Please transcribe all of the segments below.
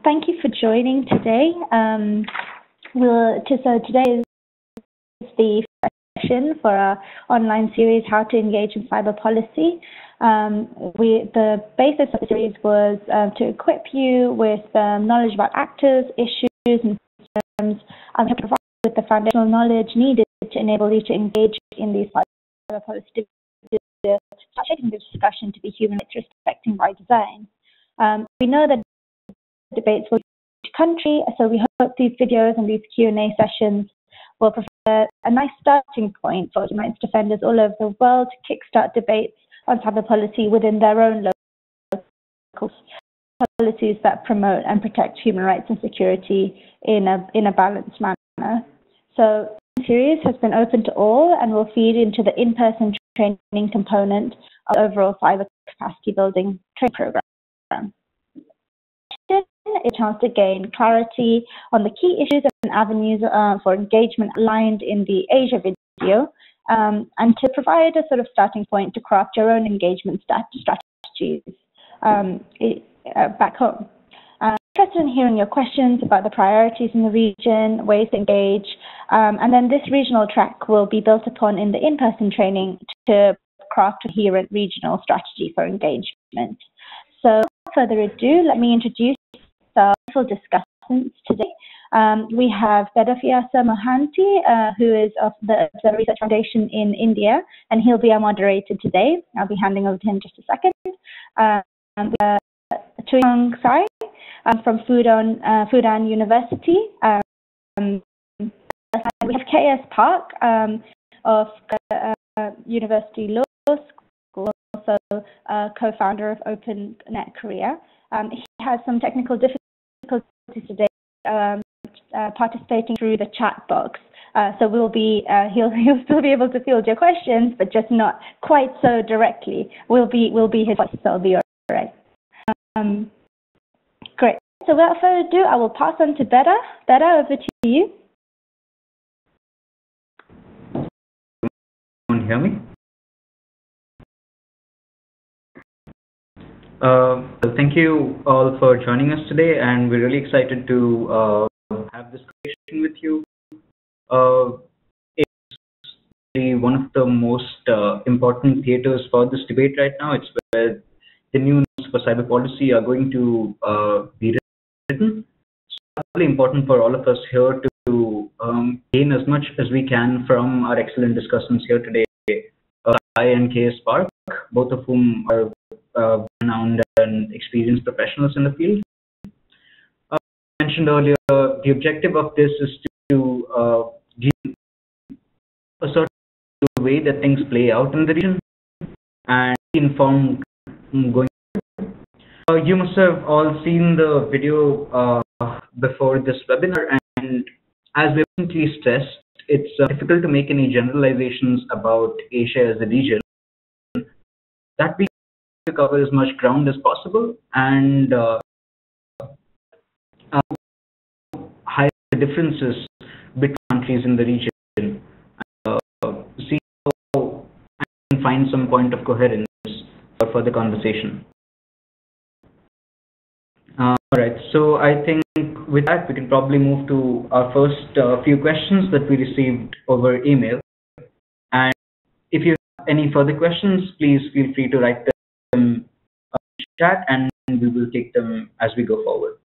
Thank you for joining today. So today is the session for our online series, How to Engage in Cyber Policy. The basis of the series was to equip you with knowledge about actors, issues, and systems, and to provide you with the foundational knowledge needed to enable you to engage in these cyber policy shaping the discussion to be human rights respecting by design. We know that debates will each country, so we hope these videos and these Q&A sessions will provide a nice starting point for human rights defenders all over the world to kickstart debates on cyber policy within their own local policies that promote and protect human rights and security in a balanced manner. So the series has been open to all and will feed into the in-person training component of the overall cyber capacity building training program. A chance to gain clarity on the key issues and avenues for engagement outlined in the Asia video, and to provide a sort of starting point to craft your own engagement strategies back home. Interested in hearing your questions about the priorities in the region, ways to engage, and then this regional track will be built upon in the in-person training to craft a coherent regional strategy for engagement. So without further ado, let me introduce our discussants today. We have Vedavyasa Mohanty, who is of the Research Foundation in India, and he'll be our moderator today. I'll be handing over to him just a second. We have Chuyong Sai from Fudan University. We have KS Park of University Law School, also co-founder of OpenNet Korea. He has some technical difficulties today participating through the chat box. So he'll still be able to field your questions, but just not quite so directly. We'll be his voice, so it'll be all right. Great. So without further ado, I will pass on to Beda. Beda, over to you. Can you hear me? Thank you all for joining us today, and we're really excited to have this conversation with you. It's one of the most important theaters for this debate right now. It's where the new norms for cyber policy are going to be written. So it's really important for all of us here to gain as much as we can from our excellent discussions here today. I and KS Park, both of whom are renowned and experienced professionals in the field. I mentioned earlier, the objective of this is to give a sort of way that things play out in the region and inform going. You must have all seen the video before this webinar, and as we recently stressed, it's difficult to make any generalizations about Asia as a region. That we to cover as much ground as possible and highlight the differences between countries in the region. See how I can find some point of coherence for the conversation. All right, so I think with that, we can probably move to our first few questions that we received over email. And if you have any further questions, please feel free to write them in the chat, and we will take them as we go forward.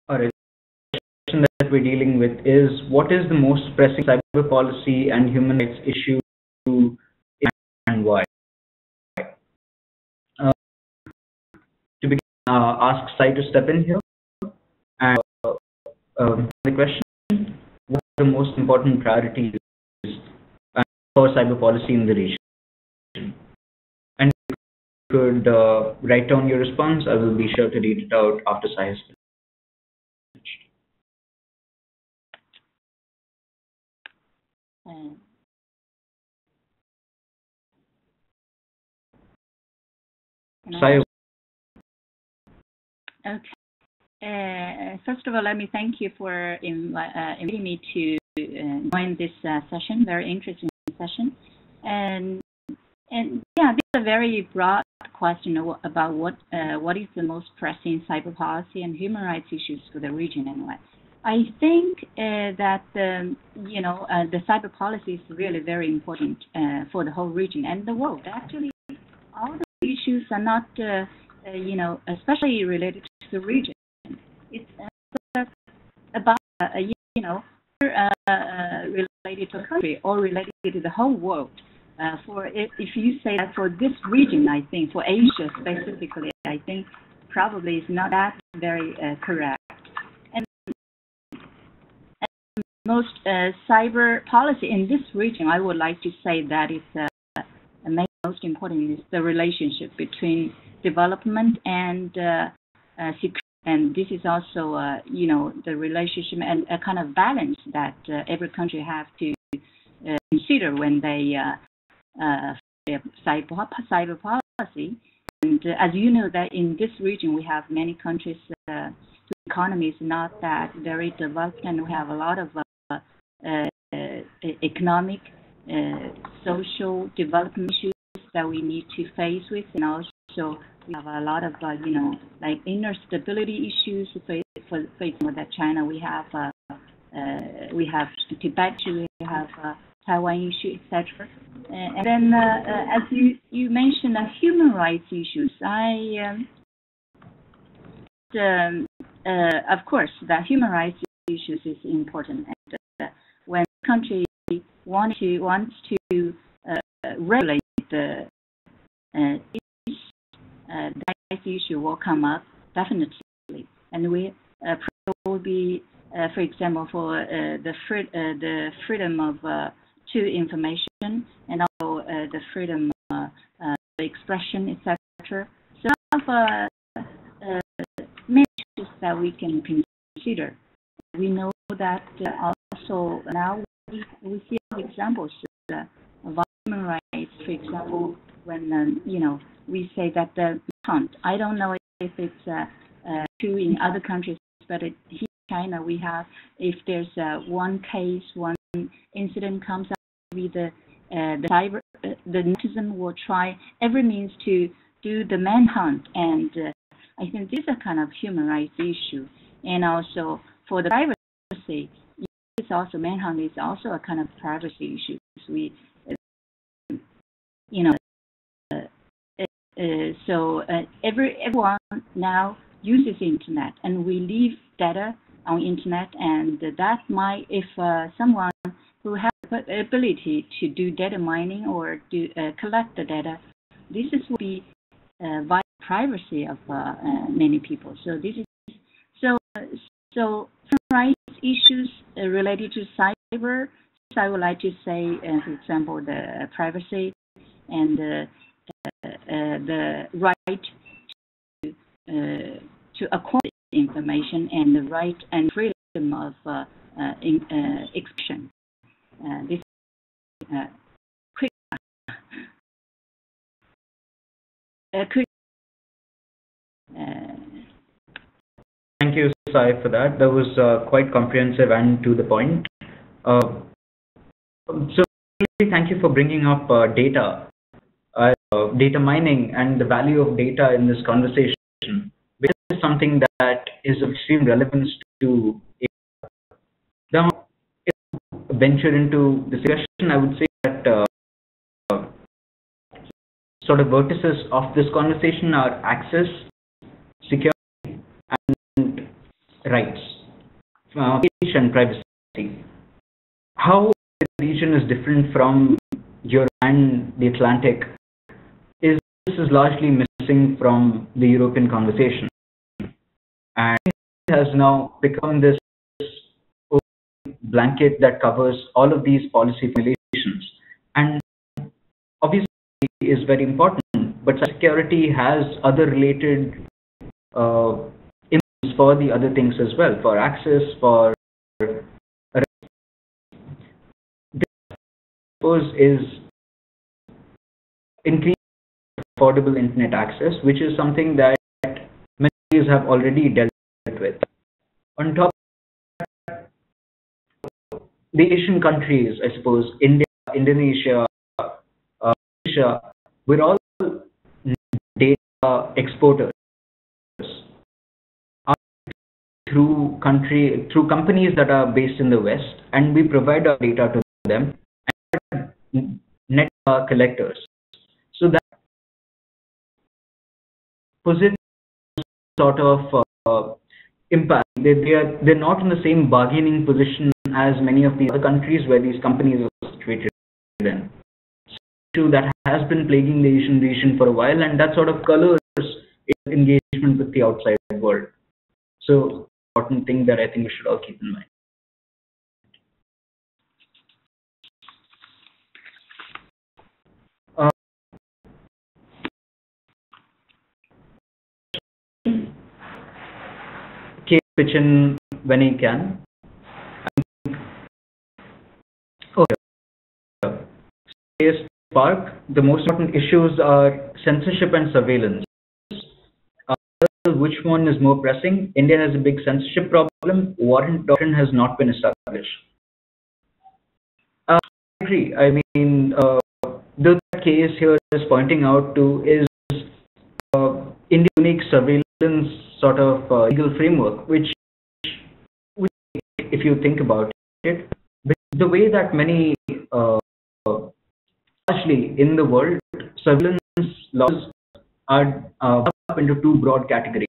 All right. That we're dealing with is, what is the most pressing cyber policy and human rights issue and why? To begin, ask Sai to step in here and the question: what are the most important priorities for cyber policy in the region? And if you could write down your response, I will be sure to read it out after Sai has finished. Okay. First of all, let me thank you for inviting me to join this session, very interesting session. And yeah, this is a very broad question about what is the most pressing cyber policy and human rights issues for the region anyway. I think that the cyber policy is really very important for the whole region and the world. Actually, all the issues are not especially related to the region. It's about related to a country or related to the whole world. If you say that for this region, I think for Asia specifically, I think probably is not that very correct. And most cyber policy in this region, I would like to say that is most important is the relationship between development and security. And this is also, the relationship and a kind of balance that every country have to consider when they cyber policy. And as you know, that in this region we have many countries whose economy is not that very developed, and we have a lot of economic, social development issues that we need to face with, and also we have a lot of like inner stability issues. For example, that China, we have Tibet, we have Taiwan issue, etc. And then, as you mentioned, human rights issues. Of course, the human rights issues is important, and when a country wants to regulate the that issue will come up definitely, and we will be, for example, for the freedom of to information and also the freedom of expression, etc. So many issues that we can consider. We know that also now we see examples of human rights. For example, when we say that the hunt. I don't know if it's true in other countries, but here in China we have, if there's one case, one incident comes up, the netizen will try every means to do the manhunt, and I think this is a kind of human rights issue. And also for the privacy, it's also manhunt is also a kind of privacy issue. We, so everyone now uses internet, and we leave data on internet, and that might, if someone who has the ability to do data mining or do collect the data, this will be via privacy of many people. So this is so human rights issues related to cyber. I would like to say, for example, the privacy and the right to acquire information, and the right and freedom of expression. This quick. Thank you, Sai, for that. That was quite comprehensive and to the point. So, thank you for bringing up data mining and the value of data in this conversation, which is something that is of extreme relevance to. Now, if I venture into the discussion, I would say that sort of vertices of this conversation are access, security, and rights, and privacy. How the region is different from Europe and the Atlantic is largely missing from the European conversation, and it has now become this blanket that covers all of these policy formulations, and obviously is very important, but security has other related impacts for the other things as well, for access, for is increasing affordable internet access, which is something that many countries have already dealt with. On top of that, the Asian countries, I suppose, India, Indonesia, Asia, we're all data exporters through companies that are based in the West, and we provide our data to them and net collectors. So that posits sort of impact. They're not in the same bargaining position as many of the other countries where these companies are situated in. So that has been plaguing the Asian region for a while, and that sort of colors engagement with the outside world. So important thing that I think we should all keep in mind. Pitch in when he can. Okay. Spark, the most important issues are censorship and surveillance. Which one is more pressing? India has a big censorship problem. Warrant doctrine has not been established. I agree. I mean, the case here is pointing out to is India's unique surveillance sort of legal framework, which, if you think about it, the way that many, largely in the world, surveillance laws are up into two broad categories.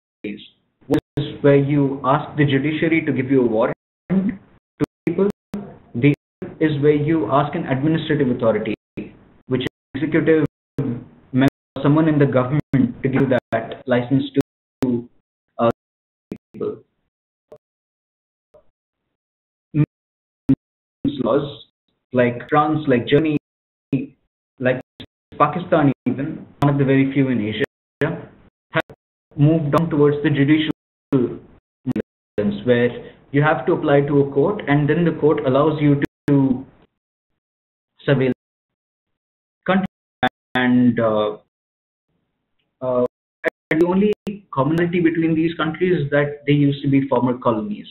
One is where you ask the judiciary to give you a warrant to people. The other is where you ask an administrative authority, which is executive member, someone in the government, to give that license to people. Laws like France, like Germany, like Pakistan, even one of the very few in Asia, have moved on towards the judicial mechanisms, where you have to apply to a court, and then the court allows you to surveil country. And the only commonality between these countries is that they used to be former colonies,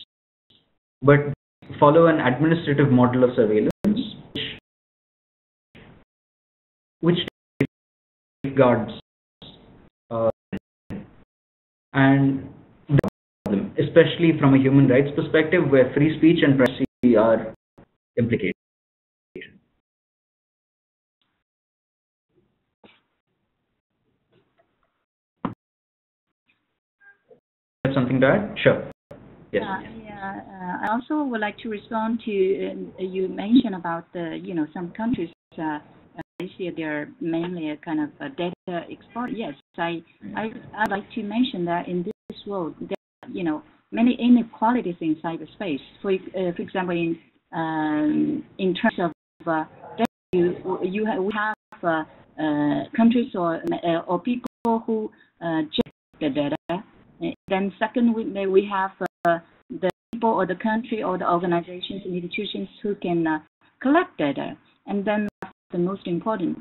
but follow an administrative model of surveillance, which guards and the problem, especially from a human rights perspective, where free speech and privacy are implicated. Have something to add? Sure. Yes. I also would like to respond to you mentioned about some countries. I see they're mainly a kind of a data export. Yes, I'd like to mention that in this world, there are, many inequalities in cyberspace. For example, in terms of data, we have countries or people who check the data. Then second, we have the people or the country or the organizations and institutions who can collect data. And then the most important,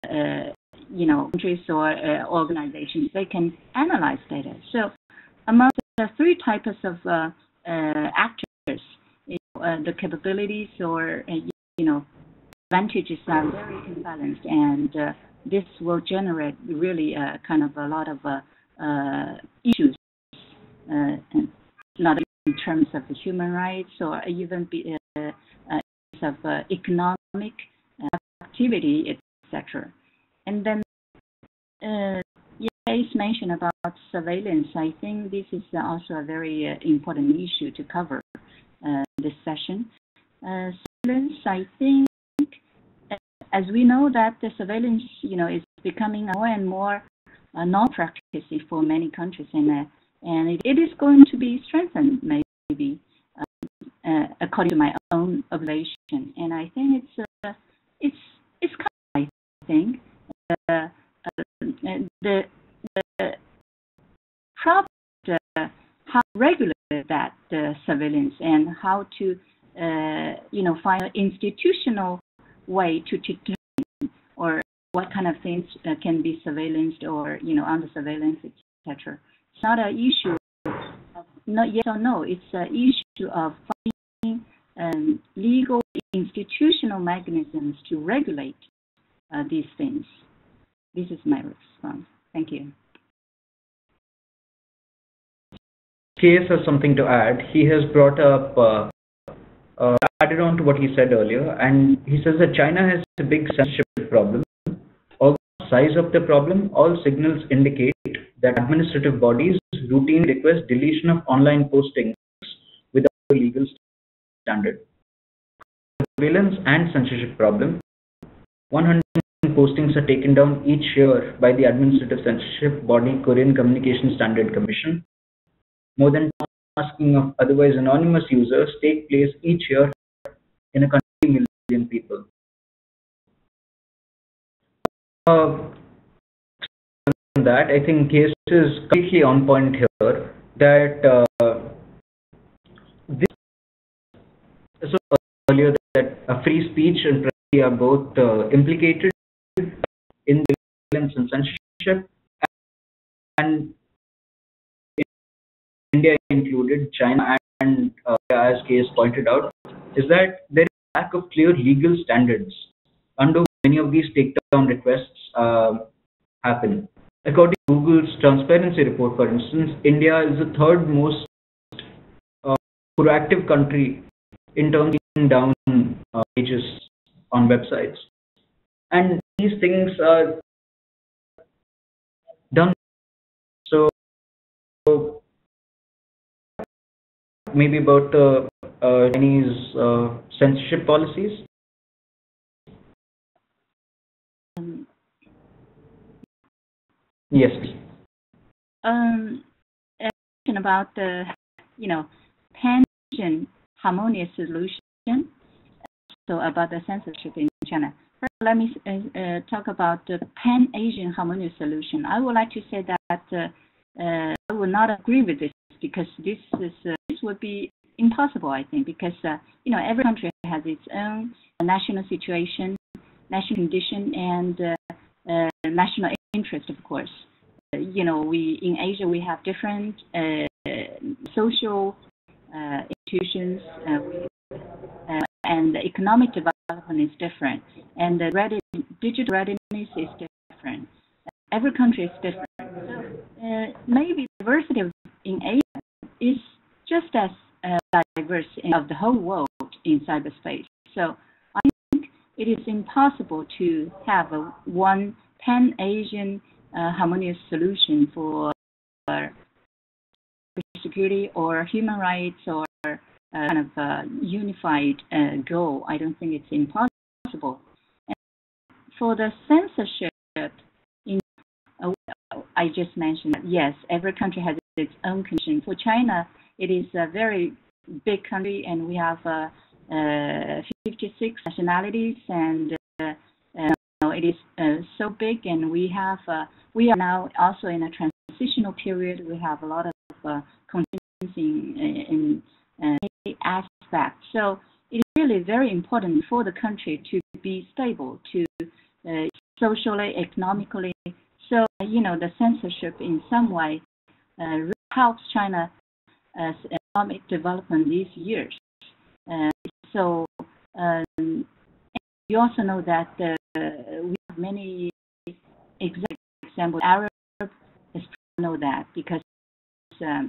countries or organizations, they can analyze data. So among the three types of actors, the capabilities or advantages are very imbalanced, and this will generate really kind of a lot of issues, not in terms of the human rights or even in terms of economic activity, etc. And then Case mentioned about surveillance. I think this is also a very important issue to cover this session. Surveillance, I think, as we know that the surveillance, is becoming more and more non-practice for many countries, and it is going to be strengthened, maybe, according to my own observation. And I think it's kind of, I think, the problem is how to regulate that surveillance and how to find an institutional way to determine or what kind of things can be surveillanced or under surveillance, etc. It's not an issue of not yes or no. It's an issue of finding legal institutional mechanisms to regulate these things. This is my response. Thank you. Case has something to add. He has brought up, added on to what he said earlier, and he says that China has a big censorship problem. Although the size of the problem, all signals indicate that administrative bodies routinely request deletion of online postings without a legal standard. Surveillance and censorship problem. 100 postings are taken down each year by the administrative censorship body Korean Communication Standard Commission. More than masking of otherwise anonymous users take place each year in a country million people. That I think case is completely on point here. That this so earlier that free speech and privacy are both implicated in the surveillance and censorship, and India included, China, and as case pointed out, is that there is a lack of clear legal standards under which many of these takedown requests happen. According to Google's transparency report, for instance, India is the third most proactive country in terms of taking down pages on websites. And these things are done. So maybe about the Chinese censorship policies. Yes. About the, pan-Asian harmonious solution. So about the censorship in China. First, let me talk about the pan-Asian harmonious solution. I would like to say that I would not agree with this because this would be impossible, I think, because every country has its own national situation, national condition, and national interest, of course. We in Asia we have different social institutions, and the economic development is different, and the digital readiness is different. Every country is different. So maybe diversity in Asia is just as diverse of the whole world in cyberspace. So I think it is impossible to have one pan-Asian harmonious solution for security or human rights or kind of unified goal. I don't think it's impossible. And for the censorship, I just mentioned that, yes, every country has its own condition. For China, it is a very big country, and we have 56 nationalities, and it is so big, and we are now also in a transitional period. We have a lot of contingency in aspects. So it is really very important for the country to be stable, to socially, economically. So the censorship in some way really helps China as economic development these years. So you also know that we have many examples. Arab know that because I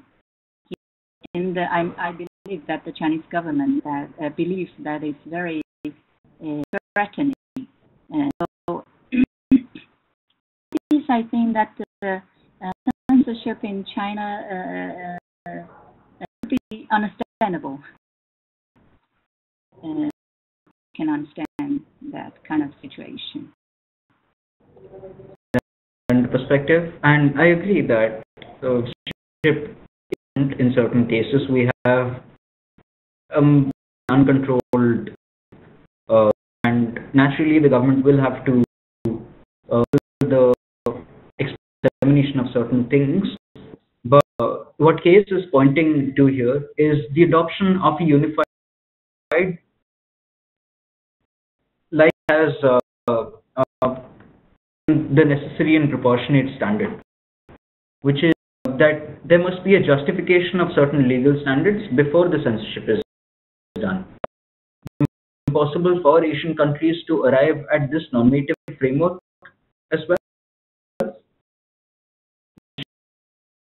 believe that the Chinese government believes that it's very threatening. So I think that the censorship in China would be understandable. Can understand that kind of situation. And perspective, and I agree that censorship in certain cases we have uncontrolled, and naturally the government will have to the examination of certain things. But what case is pointing to here is the adoption of a unified, like as the necessary and proportionate standard, which is that there must be a justification of certain legal standards before the censorship is done. impossible for Asian countries to arrive at this normative framework as well.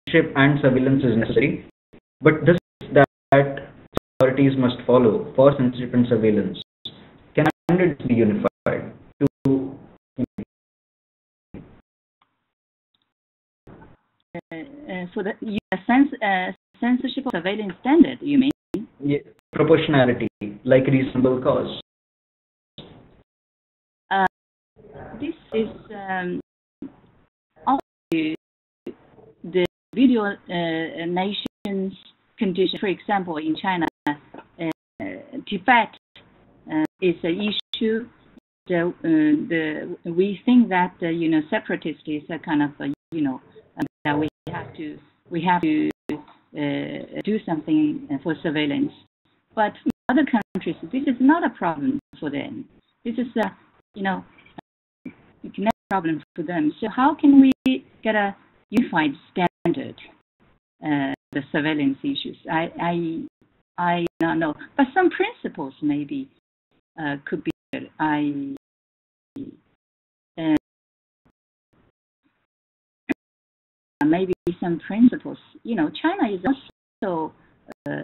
Censorship and surveillance is necessary, but this that authorities must follow for censorship and surveillance can standards be unified to for the censorship or surveillance standard, you mean? yeah, proportionality, like reasonable cause. This is also the video nations condition. For example, in China, Tibet is an issue. We think that separatist is a kind of that we have to do something for surveillance. But for other countries, this is not a problem for them. This is not a problem for them. So how can we get a unified standard? The surveillance issues. I don't know, but some principles maybe could be good. Maybe some principles. China is also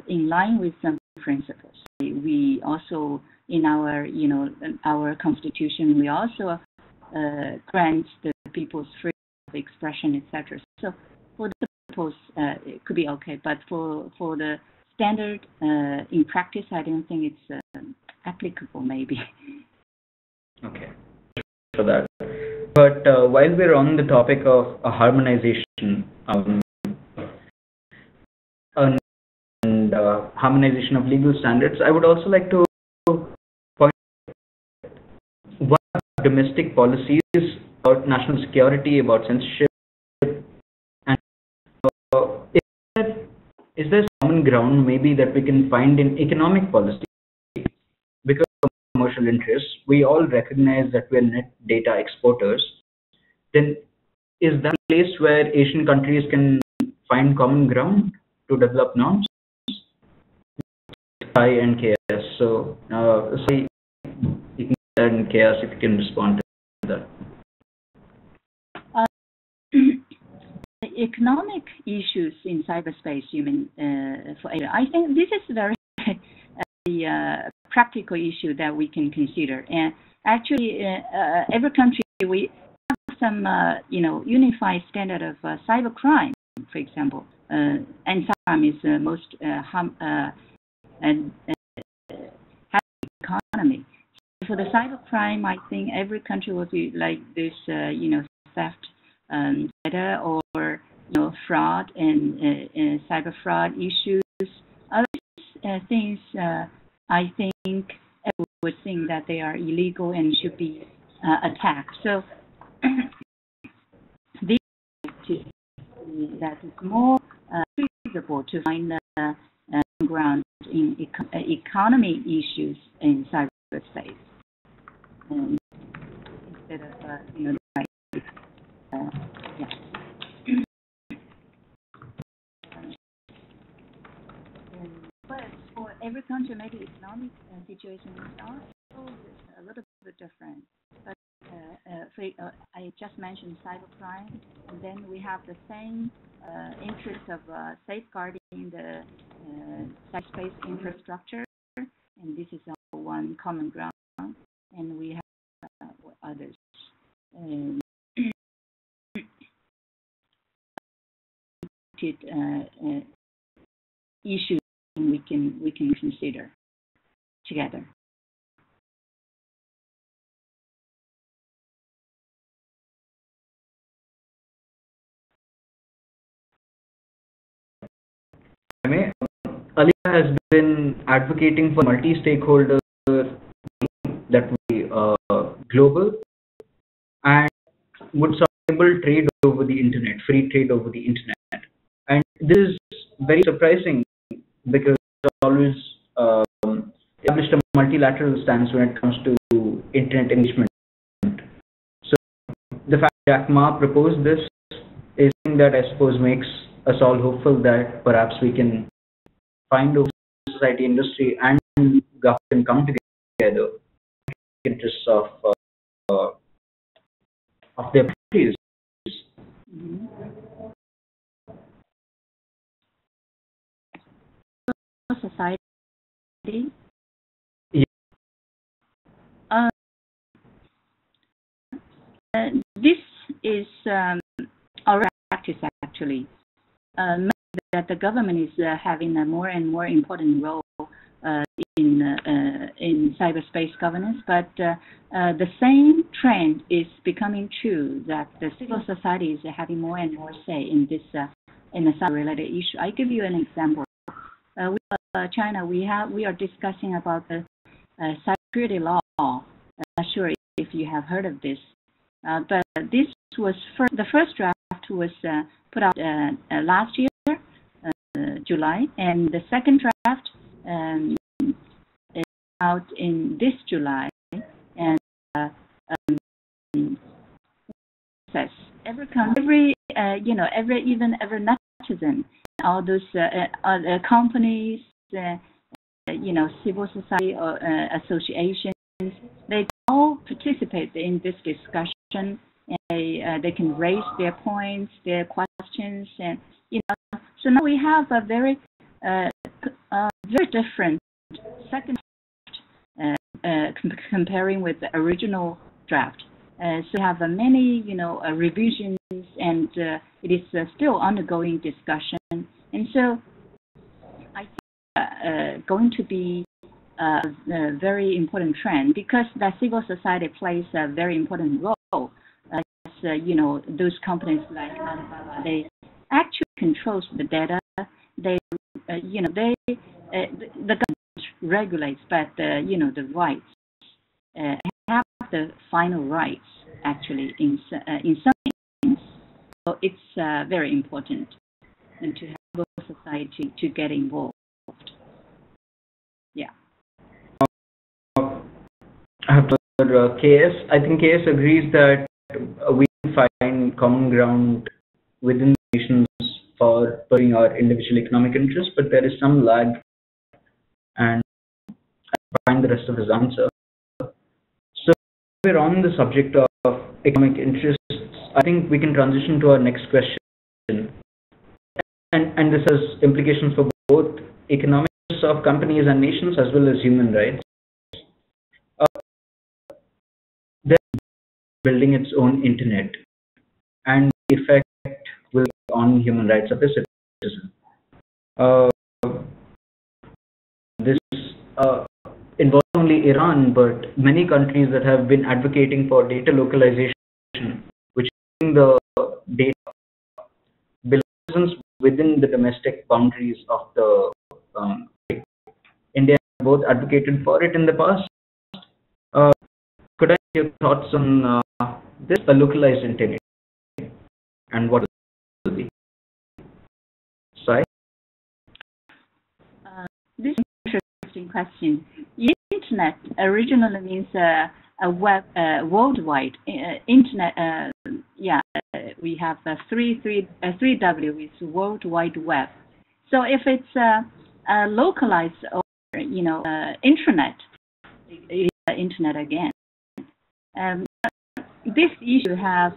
in line with some principles. We also, in our constitution, we also grant the people's freedom of expression, etc. So for the principles, it could be okay, but for the standard in practice, I don't think it's applicable. Maybe. Okay. For that. But while we're on the topic of harmonization and harmonization of legal standards, I would also like to point out what domestic policies about national security, about censorship, and is there common ground maybe that we can find in economic policy? Because of commercial interests, we all recognize that we are net data exporters. Then is that a place where Asian countries can find common ground to develop norms? I and KS. So, say you can and KS if you can respond to that. Economic issues in cyberspace, you mean, for Asia? I think this is very practical issue that we can consider. And actually, every country we have some unified standard of cybercrime, for example, and cybercrime is the most economy. So for the cybercrime, I think every country will be like this, theft data or fraud and cyber fraud issues. Other things, I think everyone would think that they are illegal and should be attacked. So this is that it's more feasible to find ground in economy issues in cyberspace instead of yeah. But for every country, maybe economic situation is also a little bit different. But I just mentioned cybercrime, and then we have the same interest of safeguarding the cyberspace infrastructure, and this is our one common ground, and we have others. Issues we can consider together. Aliyah has been advocating for multi-stakeholder that we global and would enable trade over the internet, free trade over the internet. And this is very surprising because it's always established a multilateral stance when it comes to internet engagement. So the fact that Jack Ma proposed this is something that I suppose makes us all hopeful that perhaps we can find a society, industry, and government can come together together interests of their countries. Mhm. Society. Yeah. This is our practice actually. That the government is having a more and more important role in cyberspace governance, but the same trend is becoming true that the civil society is having more and more say in this in the cyber-related issue. I give you an example. With China, we are discussing about the cybersecurity law. I'm not sure if you have heard of this, but this was the first draft was put out last year, July, and the second draft is out in this July. And says every netizen, all those companies, civil society or associations, they all participate in this discussion. And they can raise their points, their questions, and so now we have a very very different second draft comparing with the original draft. So we have many revisions, and it is still undergoing discussion. And so I think going to be a very important trend, because the civil society plays a very important role. Those companies like Alibaba, they actually controls the data. They, the government regulates, but the rights have the final rights actually in some things. So it's very important and to have civil society to get involved. Yeah. After KS, I think KS agrees that we find common ground within the nations for pursuing our individual economic interests, but there is some lag, and I find the rest of his answer. So we're on the subject of economic interests. I think we can transition to our next question, and this has implications for both economics of companies and nations as well as human rights. They're building its own internet, and the effect will be on human rights of a citizen. This involves only Iran, but many countries that have been advocating for data localization, which is the data belongs within the domestic boundaries of the India both advocated for it in the past. Could I have your thoughts on this localized internet and what it will be? Sai? This is an interesting question. Internet originally means a web, worldwide internet. We have three W is World Wide Web. So if it's localized or intranet, it is internet again. This issue has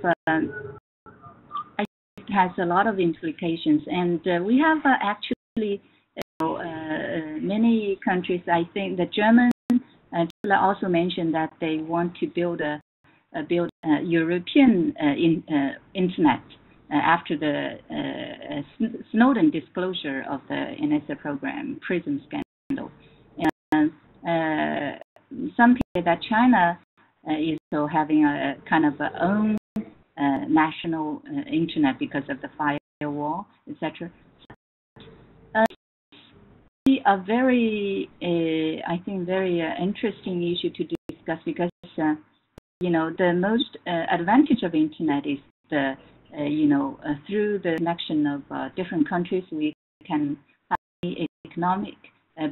a lot of implications, and we have actually many countries. I think the German also mentioned that they want to build a European internet after the Snowden disclosure of the NSA program, PRISM scandal. And some say that China is also having a kind of own national internet because of the firewall, etc. A very, I think, very interesting issue to discuss, because the most advantage of internet is the through the connection of different countries, we can have economic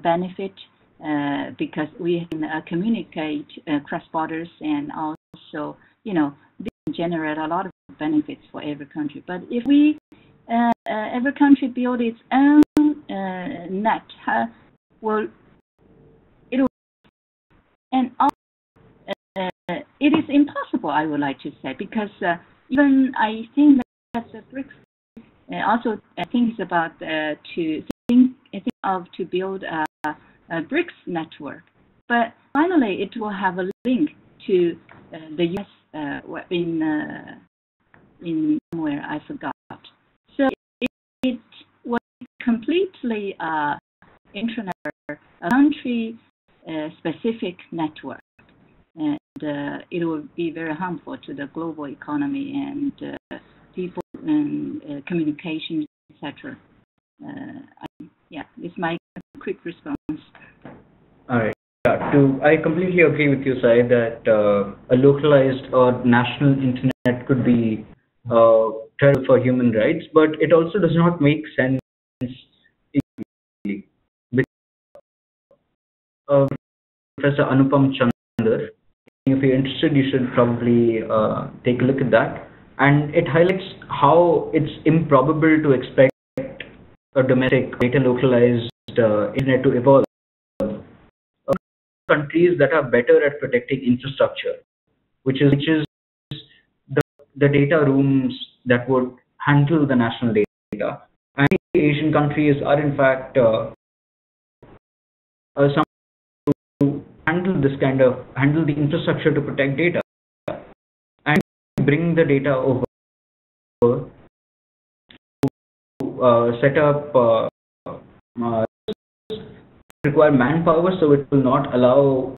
benefit because we can communicate cross borders, and also this can generate a lot of benefits for every country. But if we every country build its own net, well, it will, And also, it is impossible, I would like to say, because even I think that the BRICS also thinks about to build a BRICS network, but finally it will have a link to the US in somewhere I forgot. So it was completely internet, a country specific network, and it will be very harmful to the global economy and people and communications, etc. Yeah, it's my quick response. All right. I completely agree with you, Sai, that a localized or national internet could be terrible for human rights, but it also does not make sense equally. Professor Anupam Chandar, if you're interested, you should probably take a look at that. And it highlights how it's improbable to expect a domestic data localized internet to evolve. Countries that are better at protecting infrastructure, which is the data rooms that would handle the national data. And Asian countries are in fact some to handle the infrastructure to protect data and bring the data over to set up require manpower, so it will not allow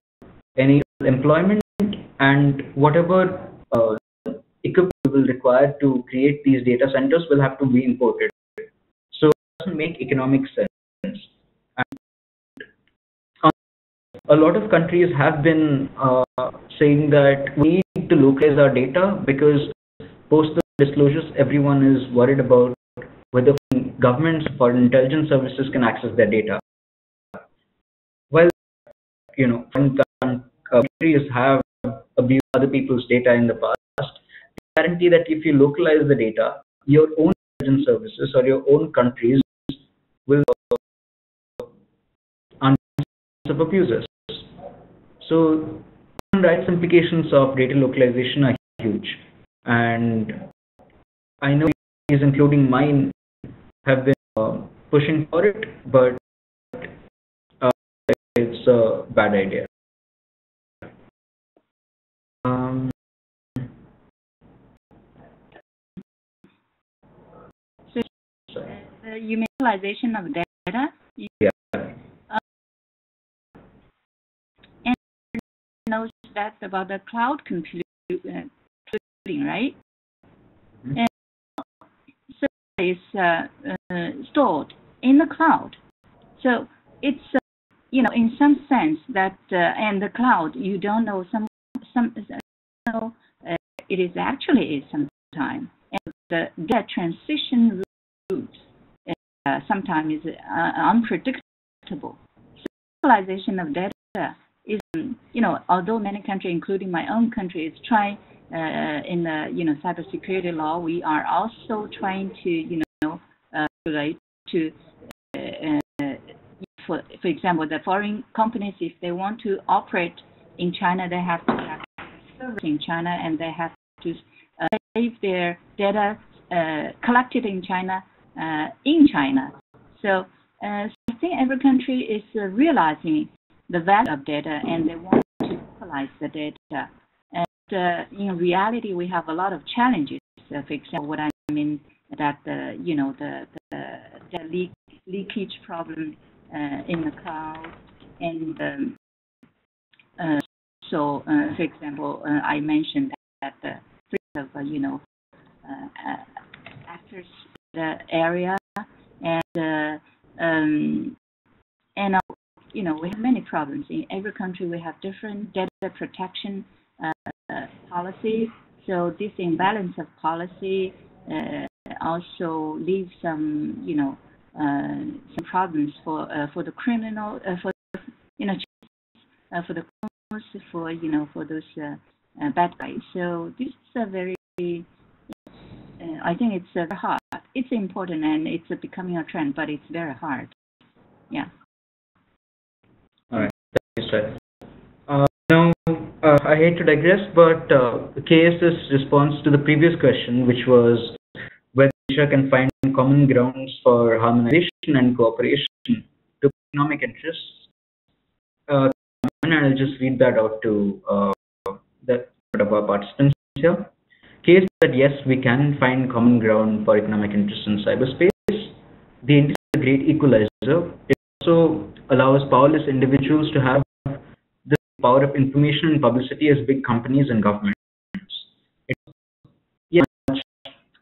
any employment, and whatever equipment will require to create these data centers will have to be imported. So it doesn't make economic sense. And a lot of countries have been saying that we need to localize our data because post the disclosures, everyone is worried about whether governments or intelligence services can access their data. Well, countries have abused other people's data in the past. Guarantee that if you localize the data, your own intelligence services or your own countries will of abusers. So human rights implications of data localization are huge, and I know countries, including mine, have been pushing for it, but it's a bad idea. So you mean localization of data? Yeah. And knows that about the cloud computing, right? Mm-hmm. And so it's stored in the cloud. So it's in some sense that and the cloud, you don't know it is actually some time, and the transition route sometimes is unpredictable. So localization of data is, although many countries, including my own country, is trying in the cybersecurity law, we are also trying to relate to for example, the foreign companies, if they want to operate in China, they have to have servers in China, and they have to save their data collected in China. So I think every country is realizing the value of data, and they want to localize the data. And in reality, we have a lot of challenges. For example, what I mean that the leakage problem in the cloud, and so for example, I mentioned that the of actors the area, and we have many problems in every country. We have different data protection policies. So this imbalance of policy also leaves some some problems for the criminal for the criminals, for those bad guys. So this is a very I think it's very hard. It's important, and it's becoming a trend, but it's very hard. Yeah. All right. Thank you, sir. Now I hate to digress, but KS's response to the previous question, which was whether Asia can find common grounds for harmonization and cooperation to economic interests, and I'll just read that out to the of our participants here. KS said yes, we can find common ground for economic interests in cyberspace. The internet is a great equalizer. It also allows powerless individuals to have the power of information and publicity as big companies and governments. It, yeah,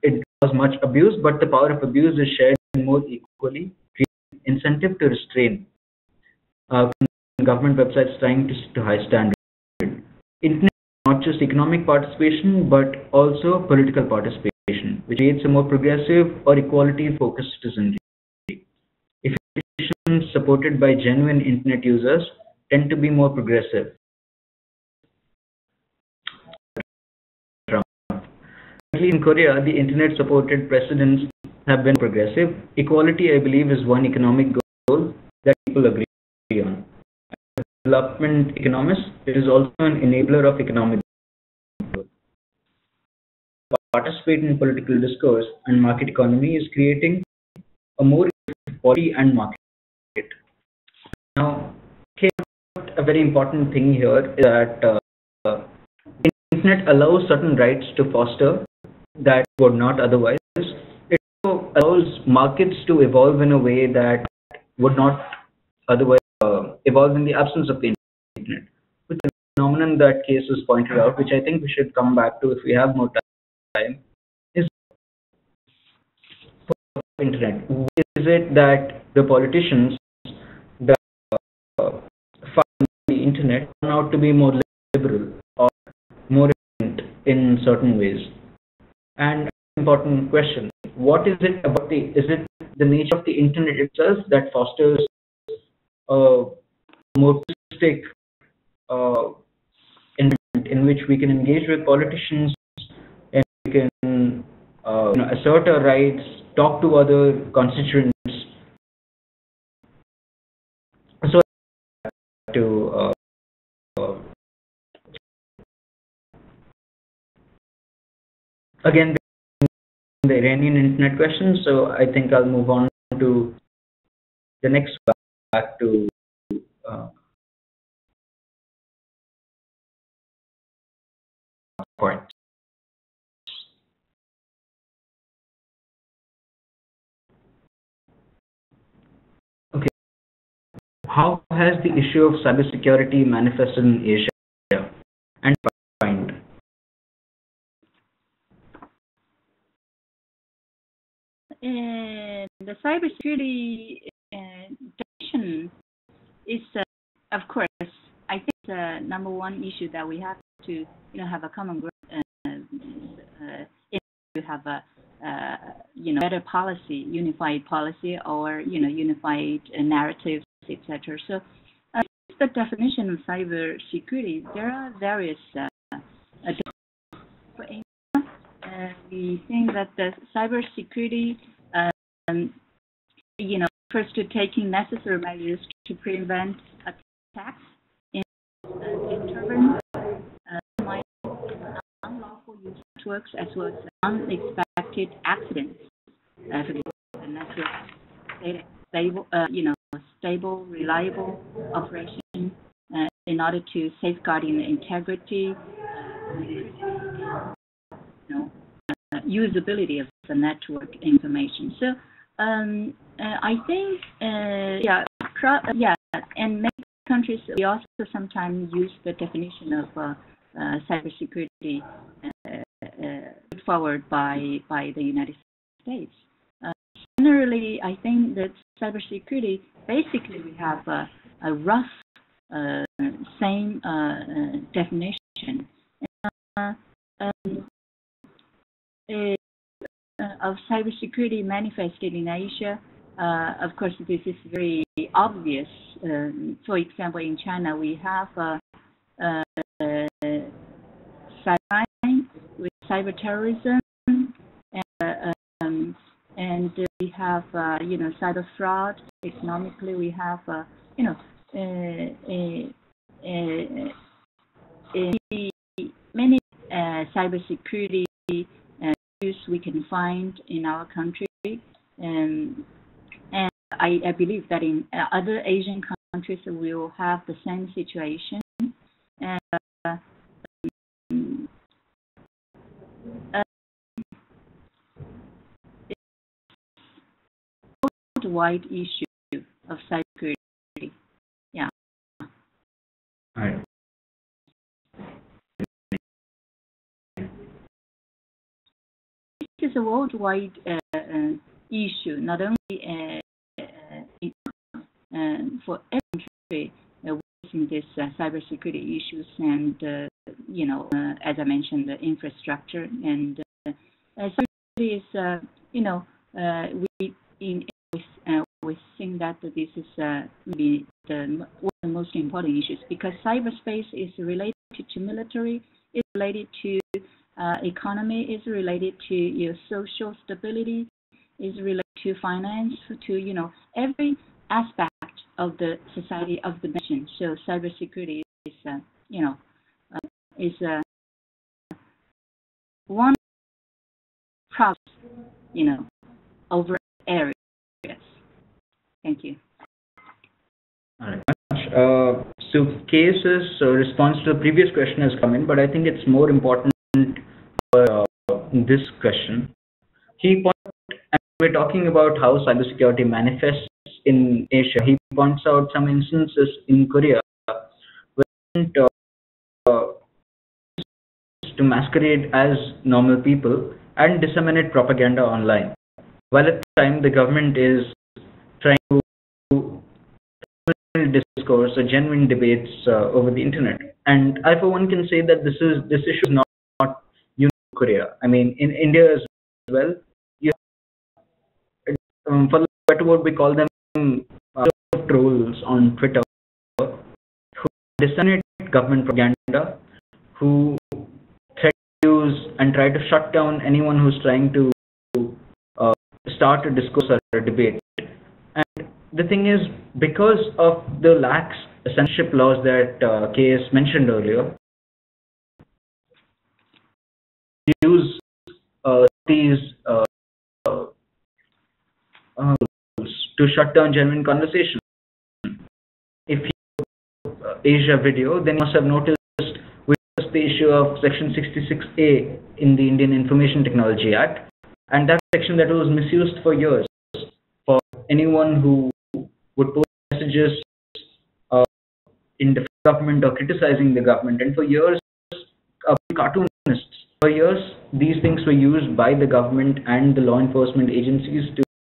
it does much abuse, but the power of abuse is shared more equally, creating incentive to restrain government websites trying to set to high standards. Internet is not just economic participation, but also political participation, which creates a more progressive or equality-focused citizenry. If institutions supported by genuine internet users tend to be more progressive. In Korea, the internet-supported presidents have been progressive. Equality, I believe, is one economic goal that people agree on. As a development economist, it is also an enabler of economic growth. Participate in political discourse and market economy is creating a more policy and market. Now, a very important thing here is that the internet allows certain rights to foster that would not otherwise. It also allows markets to evolve in a way that would not otherwise evolve in the absence of the internet. Which is a phenomenon that KS has pointed out, which I think we should come back to if we have more time, is internet. Is it that the politicians that fund the internet turn out to be more liberal or more in certain ways? And an important question: what is it about is it the nature of the internet itself that fosters a more pluralistic environment in which we can engage with politicians and we can assert our rights, talk to other constituents, so to again the Iranian internet question. So I think I'll move on to the next back to point. Okay, how has the issue of cybersecurity manifested in Asia and find? The cybersecurity definition is, of course, I think the number one issue that we have to, have a common ground, to have a, better policy, unified policy, or unified narratives, etc. So, the definition of cybersecurity, there are various. We think that the cybersecurity, refers to taking necessary measures to prevent attacks, deterrence, unlawful use of networks, as well as unexpected accidents. The network stable, reliable operation in order to safeguarding the integrity, usability of the network information. So I think, in many countries, we also sometimes use the definition of cybersecurity put forward by the United States. Generally, I think that cybersecurity, basically, we have a rough same definition. Of cybersecurity manifested in Asia, of course, this is very obvious. For example, in China, we have cybercrime with cyber terrorism, and we have cyber fraud. Economically, we have many cybersecurity issues we can find in our country, and I believe that in other Asian countries we will have the same situation. And it's a worldwide issue of cybersecurity. Yeah. All right. This is a worldwide issue, not only for every country facing these cybersecurity issues, and as I mentioned, the infrastructure and cybersecurity is we think that this is maybe one of the most important issues, because cyberspace is related to military, is related to economy, is related to your social stability, is related to finance, to every aspect of the society, of the nation. So cybersecurity is one process over areas. Thank you. All right. So Case's response to the previous question has come in, but I think it's more important for this question. He points, and we're talking about how cybersecurity manifests in Asia. He points out some instances in Korea where to masquerade as normal people and disseminate propaganda online, while at the time the government is trying to discourse or genuine debates over the internet. And I, for one, can say that this issue is not unique to Korea. I mean, in India as well, you have, for the better word, we call them trolls on Twitter who disseminate government propaganda, who threaten to use and try to shut down anyone who's trying to start a discourse or a debate. And the thing is, because of the lax censorship laws that KS mentioned earlier, use these to shut down genuine conversation. If you Asia video, then you must have noticed we discussed the issue of Section 66A in the Indian Information Technology Act, and that section that was misused for years for anyone who would post messages in the government or criticizing the government. And for years, cartoonists, for years, these things were used by the government and the law enforcement agencies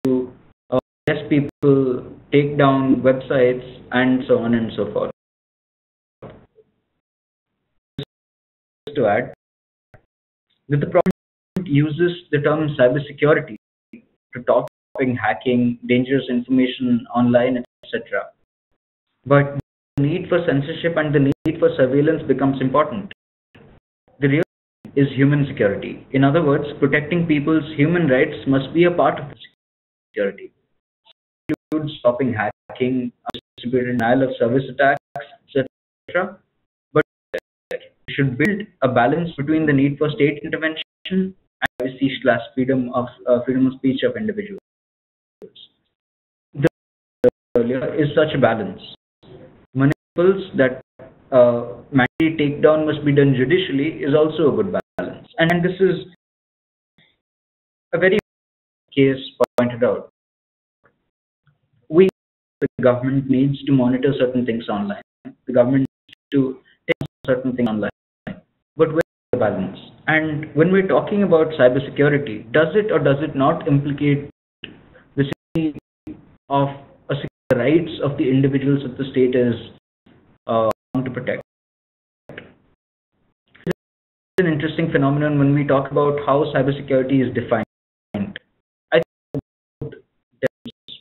to arrest people, take down websites, and so on and so forth. Just to add, that the problem uses the term cybersecurity to talk about hacking, dangerous information online, etc. But the need for censorship and the need for surveillance becomes important. The real is human security. In other words, protecting people's human rights must be a part of the security. It includes stopping hacking, distributed denial of service attacks, etc. But we should build a balance between the need for state intervention and privacy/freedom of speech of individuals. The earlier is such a balance. Municipals that mandatory takedown must be done judicially is also a good balance, and this is a very case pointed out. The government needs to monitor certain things online. The government needs to take certain things online. But where's the balance? And when we're talking about cybersecurity, does it or does it not implicate the security of the rights of the individuals that the state is to protect? It's an interesting phenomenon when we talk about how cybersecurity is defined. I think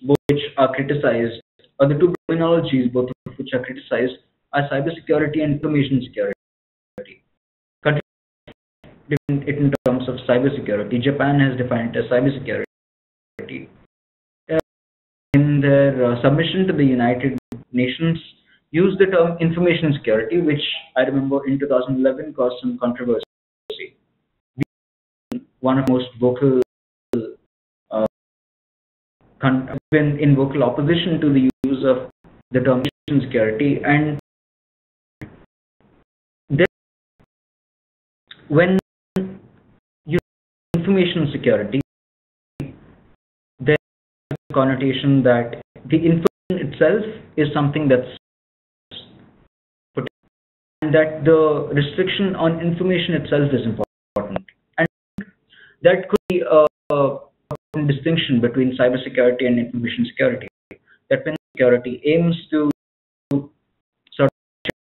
both which are criticized, or the two terminologies, both of which are criticized, are cybersecurity and information security. Countries define it in terms of cybersecurity. Japan has defined it as cybersecurity. In their submission to the United Nations, used the term information security, which I remember in 2011 caused some controversy. One of the most vocal, been in vocal opposition to the use of the term information security. And then when you use information security, there's a connotation that the information itself is something that's put, and that the restriction on information itself is important. And that could be a distinction between cybersecurity and information security. That when security aims to sort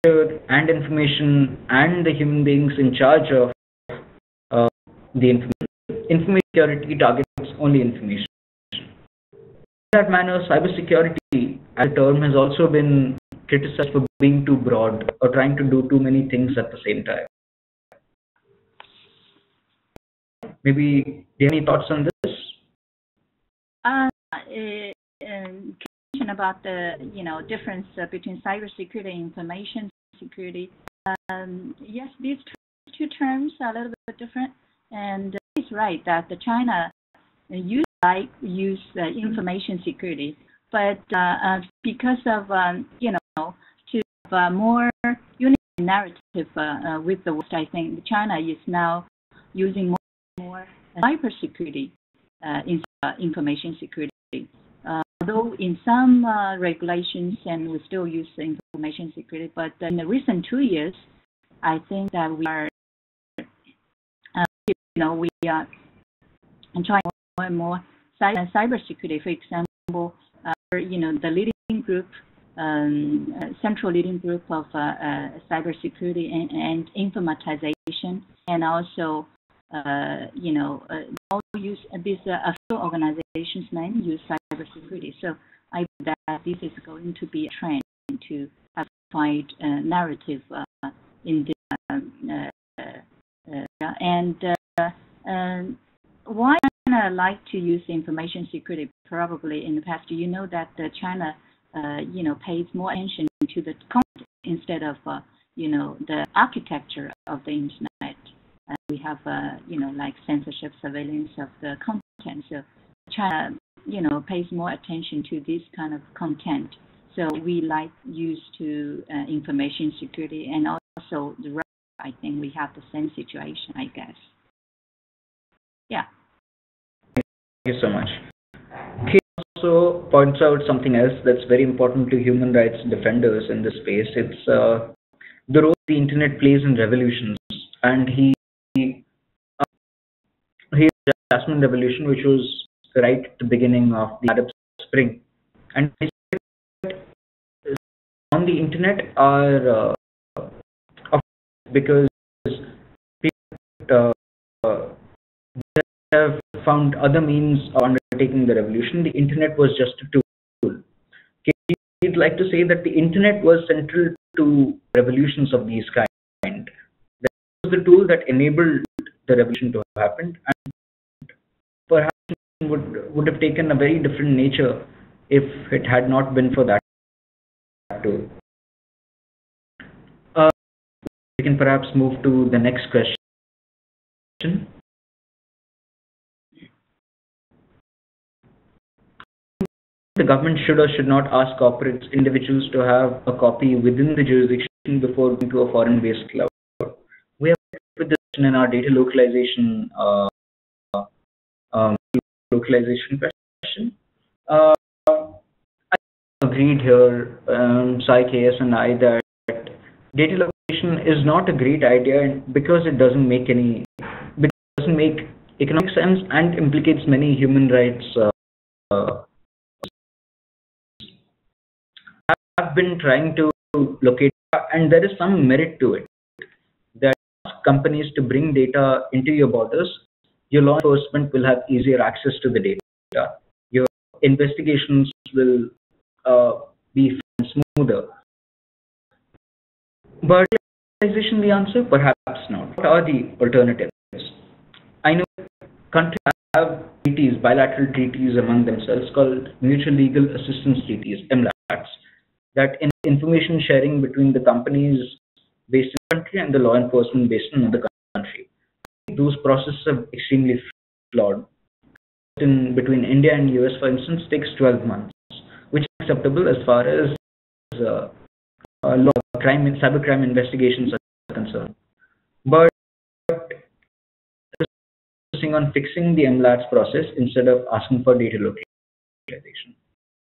of and information and the human beings in charge of the information security targets only information. In that manner, cybersecurity as a term has also been criticized for being too broad or trying to do too many things at the same time. Maybe, do you have any thoughts on this? About the difference between cybersecurity and information security. Yes, these two terms are a little bit different, and it's right that the China use information security, but because of to have more unique narrative with the West, I think China is now using more cybersecurity in information security. Although in some regulations, and we still use information security, but in the recent 2 years, I think that we are, we are trying more and more cybersecurity. For example, the leading group, central leading group of cybersecurity and informatization, and also all use these few organizations name use cybersecurity. So I believe that this is going to be a trend to have find narrative in this and why China like to use information security? Probably in the past, that China pays more attention to the content instead of the architecture of the internet. We have like censorship, surveillance of the content. So China pays more attention to this kind of content. So we like used to information security, and also the rest. I think we have the same situation, I guess. Yeah. Thank you so much. He also points out something else that's very important to human rights defenders in this space. It's the role the internet plays in revolutions, and he the Jasmine Revolution, which was right at the beginning of the Arab Spring, and he said on the internet are because people have found other means of undertaking the revolution. The internet was just a tool. He'd like to say that the internet was central to revolutions of these kind. That was the tool that enabled the revolution to have happened, and perhaps would have taken a very different nature if it had not been for that tool. We can perhaps move to the next question. The government should or should not ask corporate individuals to have a copy within the jurisdiction before going to a foreign-based cloud. We have with this in our data localization question. I agreed here, Sai, KS, and I, that data localization is not a great idea because it doesn't make economic sense and implicates many human rights. I've been trying to locate, and there is some merit to it, that companies to bring data into your borders, your law enforcement will have easier access to the data. Your investigations will be smoother. But is the answer? Perhaps not. What are the alternatives? I know countries have treaties, bilateral treaties among themselves called mutual legal assistance treaties, MLATs, that information sharing between the companies based in the country and the law enforcement based in another country. Those processes are extremely flawed. Between India and US, for instance, takes 12 months, which is acceptable as far as crime and cybercrime investigations are concerned. But focusing on fixing the MLATs process instead of asking for data localization.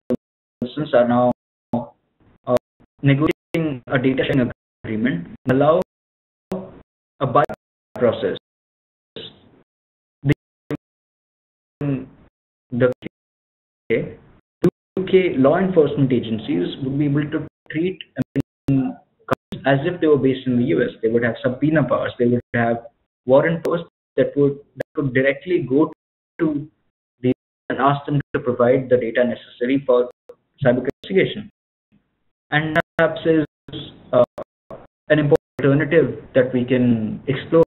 For instance, are now negotiating a data sharing agreement allow a buy process. The UK law enforcement agencies would be able to treat as if they were based in the US. They would have subpoena powers. They would have warrant powers that could directly go to the and ask them to provide the data necessary for cyber investigation. And perhaps is an important alternative that we can explore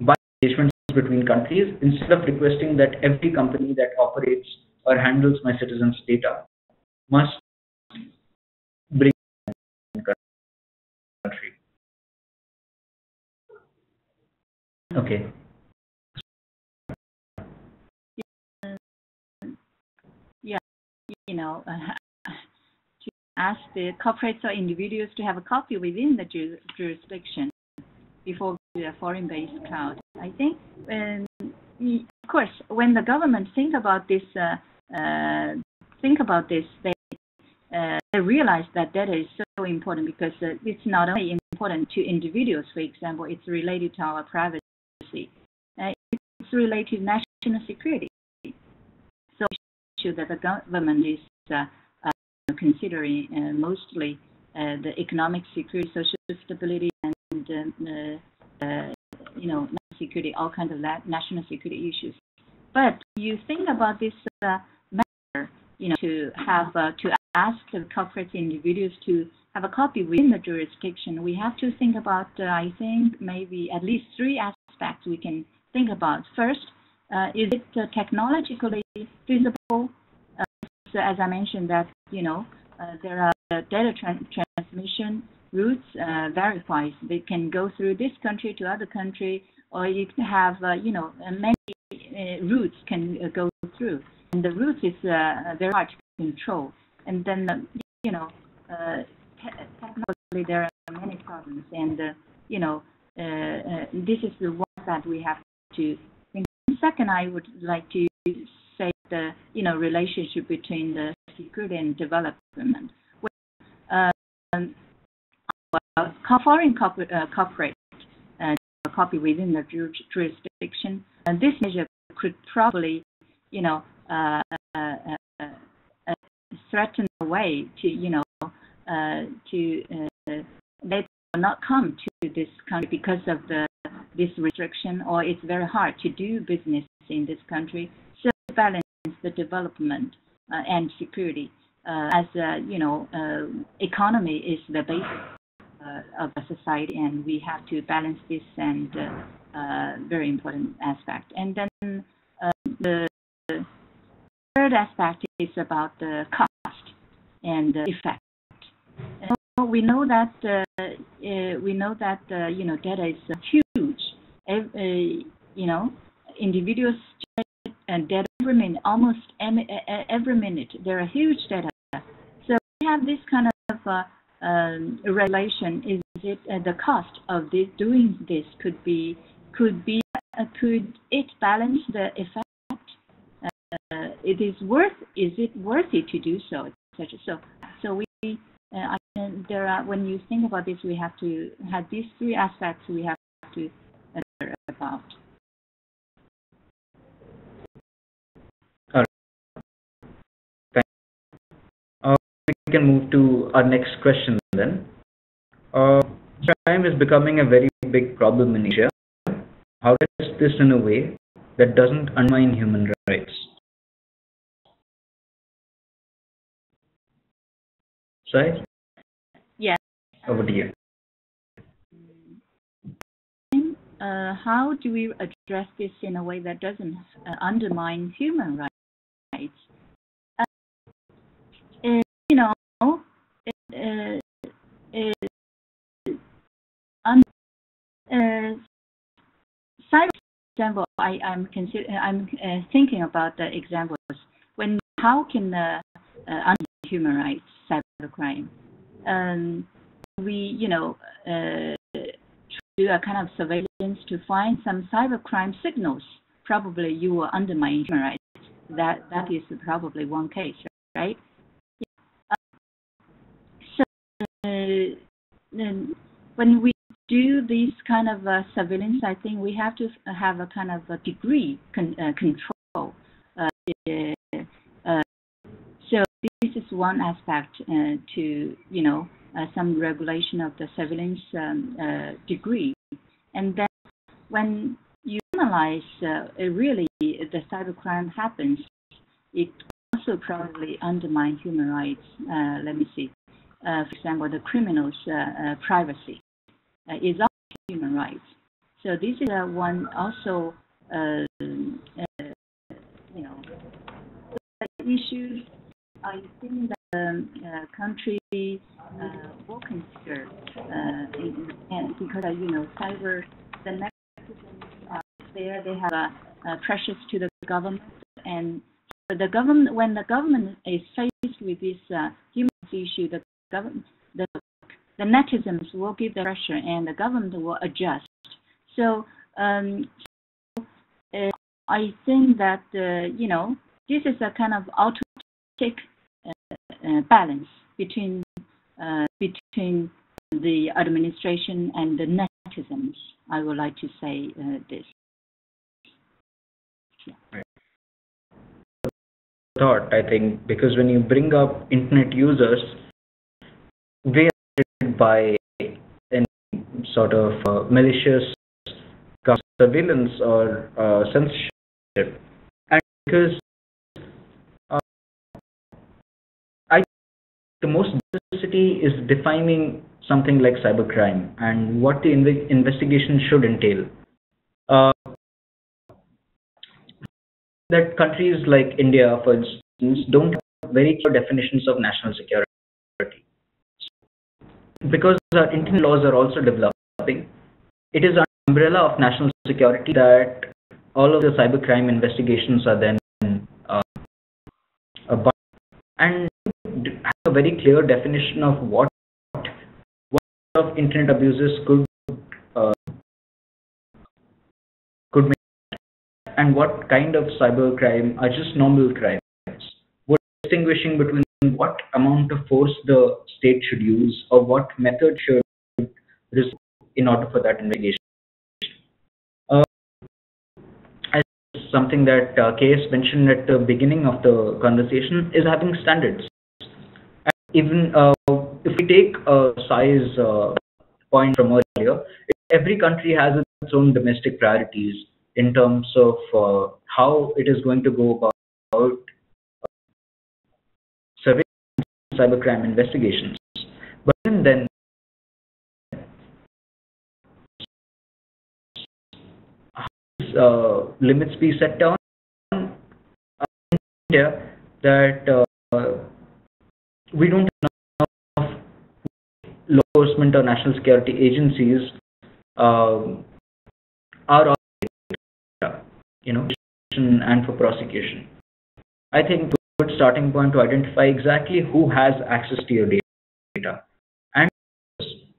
by engagements between countries instead of requesting that every company that operates or handles my citizens' data must bring in country. Okay. Yeah, to ask the corporates or individuals to have a copy within the jurisdiction before the foreign-based cloud. I think, of course, when the government think about this, they realize that data is so important because it's not only important to individuals, for example, it's related to our privacy. It's related to national security. So, issue that the government is considering mostly the economic security, social stability, and security, all kinds of national security issues. But you think about this matter, to have to ask the corporate individuals to have a copy within the jurisdiction. We have to think about, I think, maybe at least 3 aspects we can think about. First, is it technologically feasible? So as I mentioned, that there are data transmission routes verified. They can go through this country to other country, or you can have many routes can go through, and the route is very hard to control. And then technically there are many problems, and this is the one that we have to think. Second, I would like to say the relationship between the security and development. Foreign corporate copy within the jurisdiction, and this measure could probably threaten a way to they will not come to this country because of this restriction, or it's very hard to do business in this country. So balance the development and security, as economy is the basis of a society, and we have to balance this, and very important aspect. And then the third aspect is about the cost and the effect. And we know that data is huge. Individuals and data every minute, almost every minute, there are huge data. So we have this kind of relation. Is it the cost of doing this could it balance the effect? Is it worthy to do so, etc. So we there are, when you think about this, we have to have these 3 aspects we have to think about. We can move to our next question then. Crime is becoming a very big problem in Asia. How does this in a way that doesn't undermine human rights? Sorry? Yes. Over to you. How do we address this in a way that doesn't undermine human rights? cyber example, I'm thinking about the examples when how can human rights cybercrime? We do a kind of surveillance to find some cybercrime signals. Probably you will undermine human rights. That is probably one case, right? So when we do this kind of surveillance, I think we have to have a kind of a degree control. So this is one aspect to some regulation of the surveillance degree, and then when you analyze really the cybercrime happens, it also probably undermines human rights. Let me see. For example, the criminal's privacy is also human rights. So this is one also issue. I think that country will consider because cyber the mechanisms are there. They have pressures to the government, and the government when the government is faced with this human rights issue, the netizens will give the pressure, and the government will adjust. So I think that this is a kind of automatic balance between the administration and the netizens. I would like to say this. Yeah. Thought, I think, because when you bring up internet users, they are by any sort of malicious surveillance or censorship, and because the most necessity is defining something like cybercrime and what the investigation should entail. That countries like India, for instance, don't have very clear definitions of national security. Because our internet laws are also developing, it is an umbrella of national security that all of the cybercrime investigations are then about, and have a very clear definition of what of internet abuses could make, and what kind of cybercrime are just normal crimes. What distinguishing between what amount of force the state should use or what method should resort in order for that investigation. As something that KS mentioned at the beginning of the conversation is having standards. And even if we take a size point from earlier, every country has its own domestic priorities in terms of how it is going to go about surveillance cybercrime investigations. But even then, limits be set down in India that we don't have law enforcement or national security agencies are and for prosecution. I think a good starting point to identify exactly who has access to your data, and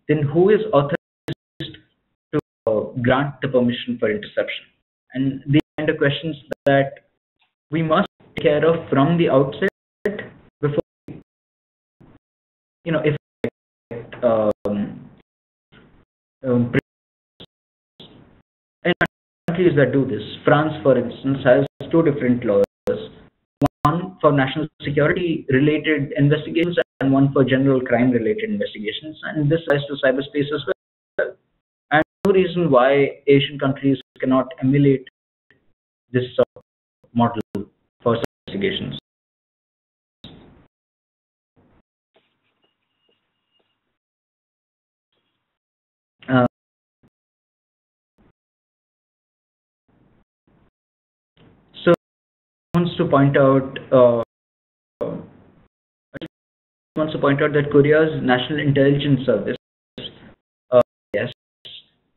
then who is authorized to grant the permission for interception. And these kind of questions that we must take care of from the outset before, if in countries that do this. France, for instance, has two different laws. One for national security related investigations and one for general crime related investigations. And this applies to cyberspace as well. And no reason why Asian countries cannot emulate this model for investigations. So I want to point out wants to point out that Korea's National Intelligence Service, yes,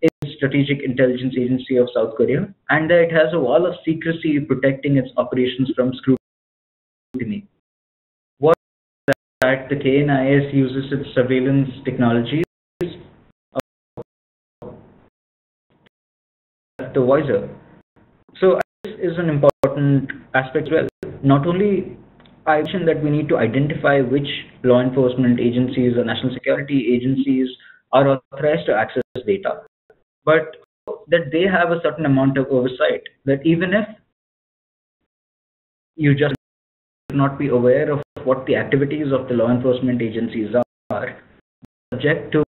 is the Strategic Intelligence Agency of South Korea, and that it has a wall of secrecy protecting its operations from scrutiny. What that the KNIS uses its surveillance technologies the voicer. So this is an important aspect as well. Not only I mentioned that we need to identify which law enforcement agencies or national security agencies are authorized to access data, but that they have a certain amount of oversight, that even if you just not be aware of what the activities of the law enforcement agencies are, subject to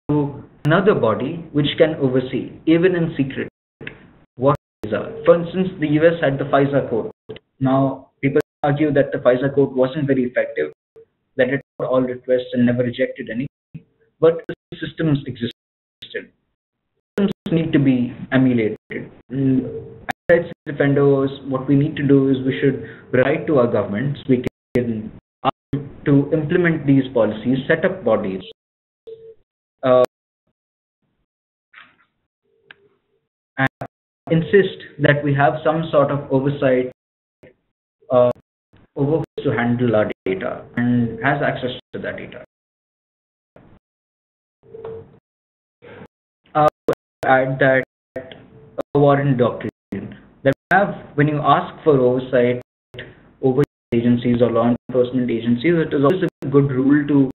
another body which can oversee, even in secret, what these are. For instance, the US had the FISA code. Now, people argue that the FISA code wasn't very effective, that it got all requests and never rejected any, but the systems existed. Systems need to be emulated. As defenders, what we need to do is we should write to our governments. We can ask them to implement these policies, set up bodies, and insist that we have some sort of oversight over who to handle our data and has access to that data. Add that a warrant doctrine that we have when you ask for oversight over agencies or law enforcement agencies, it is always a good rule to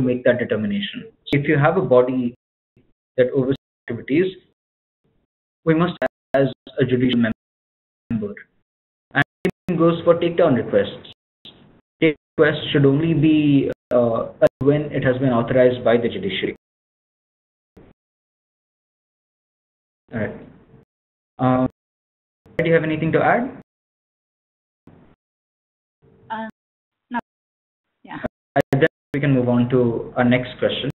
make that determination. So if you have a body that oversees activities, we must have as a judicial member. And the same goes for takedown requests. Take requests should only be when it has been authorized by the judiciary. All right. Do you have anything to add? No. Yeah. Then we can move on to our next question.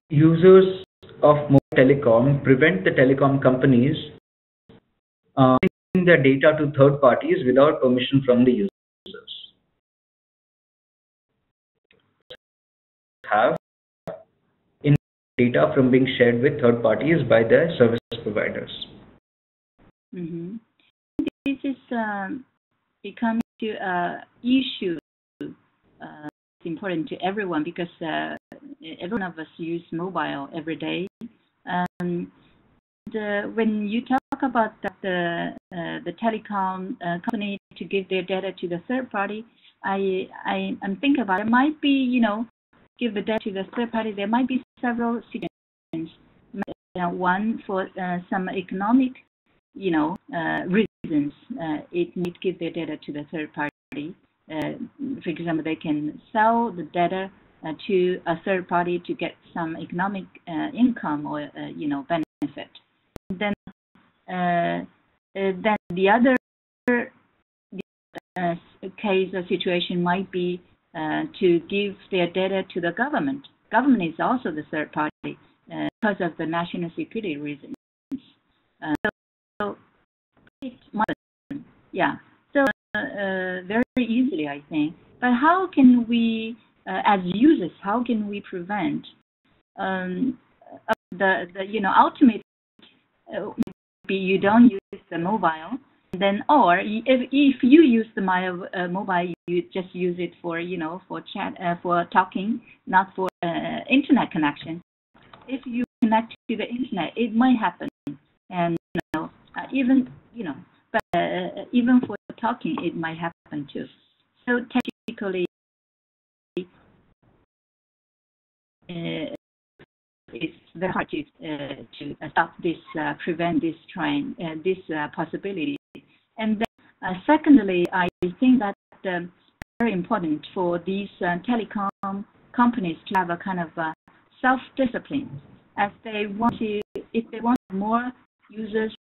Users of mobile telecom prevent the telecom companies giving their data to third parties without permission from the users. Have in data from being shared with third parties by their service providers. Mm-hmm. This is becoming an issue. It's important to everyone because every one of us use mobile every day. When you talk about the telecom company to give their data to the third party, I'm thinking about it might be, give the data to the third party. There might be several situations. One for some economic, reasons. It need to give their data to the third party. For example, they can sell the data to a third party to get some economic income or benefit. Then the other case or situation might be to give their data to the government. Government is also the third party because of the national security reasons. So it might, yeah. So very easily, I think. But how can we, as users, how can we prevent the ultimate? You don't use the mobile, then or if you use the mobile, you just use it for for chat, for talking, not for internet connection. If you connect to the internet, it might happen, and even but even for talking, it might happen too. So technically, it's very hard to stop this, prevent this trend, this possibility. And then, secondly, I think that very important for these telecom companies to have a kind of self-discipline, as they want to, if they want more users,